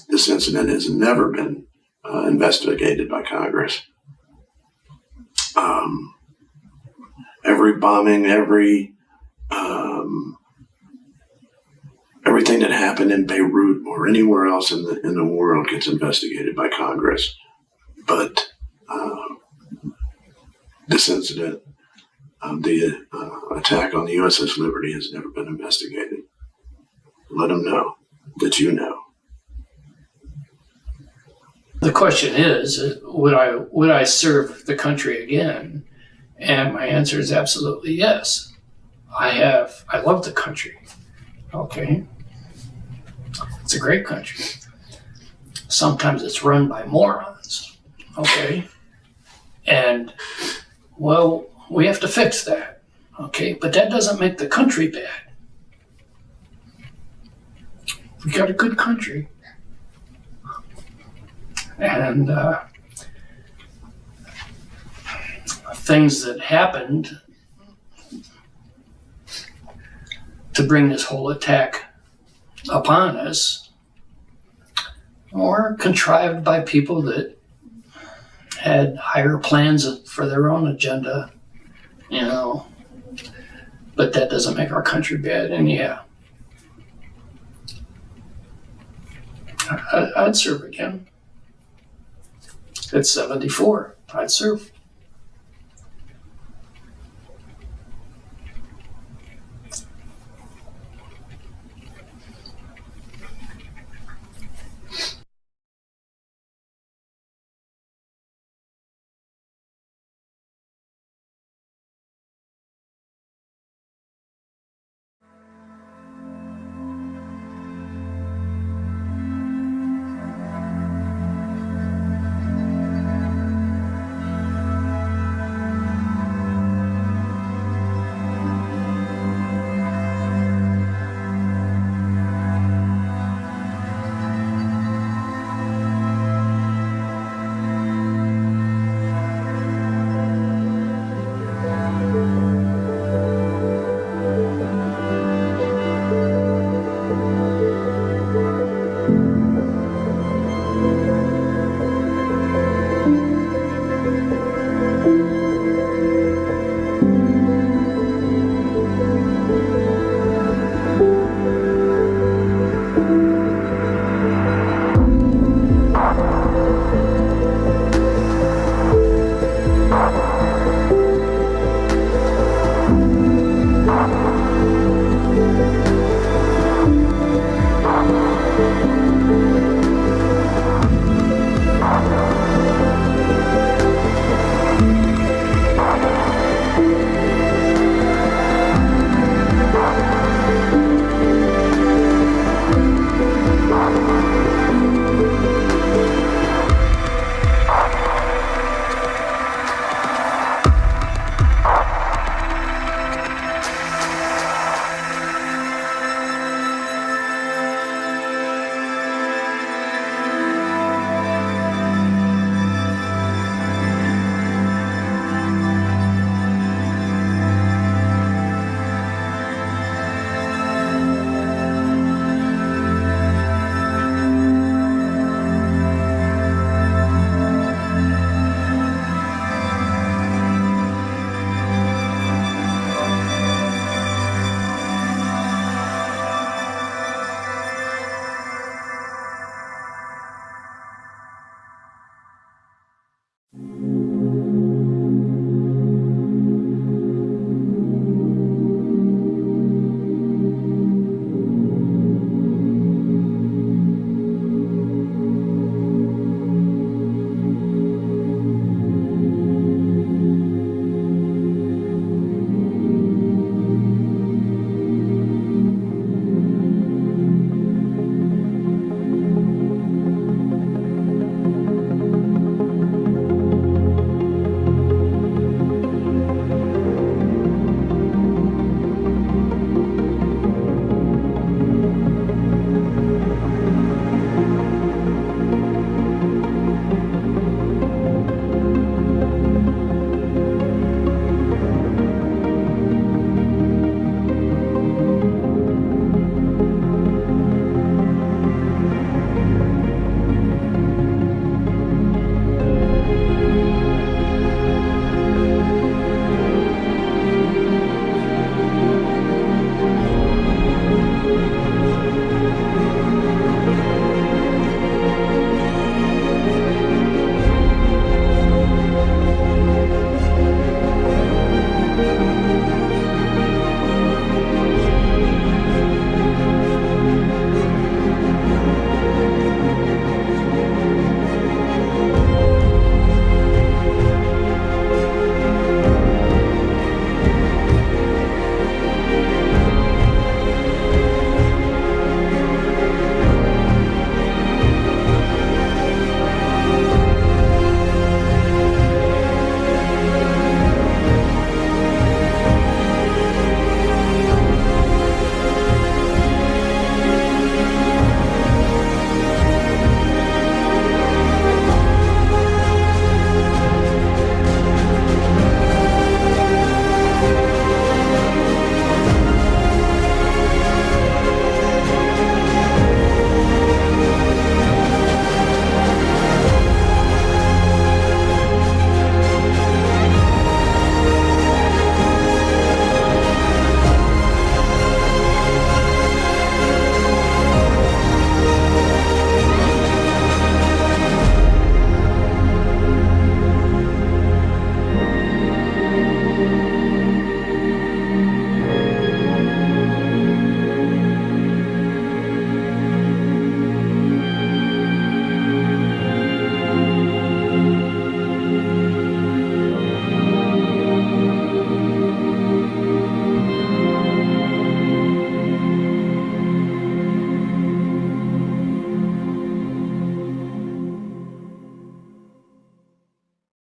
This incident has never been investigated by Congress. Every bombing, everything that happened in Beirut or anywhere else in the world gets investigated by Congress. But this incident, the attack on the U.S.S. Liberty, has never been investigated. Let them know that you know. The question is, would I serve the country again? And my answer is absolutely yes. I love the country. Okay. It's a great country. Sometimes it's run by morons. Okay. And, well, we have to fix that. Okay. But that doesn't make the country bad. We got a good country. And things that happened to bring this whole attack upon us were contrived by people that had higher plans for their own agenda, you know. But that doesn't make our country bad. And yeah, I'd serve again. At 74, I'd serve.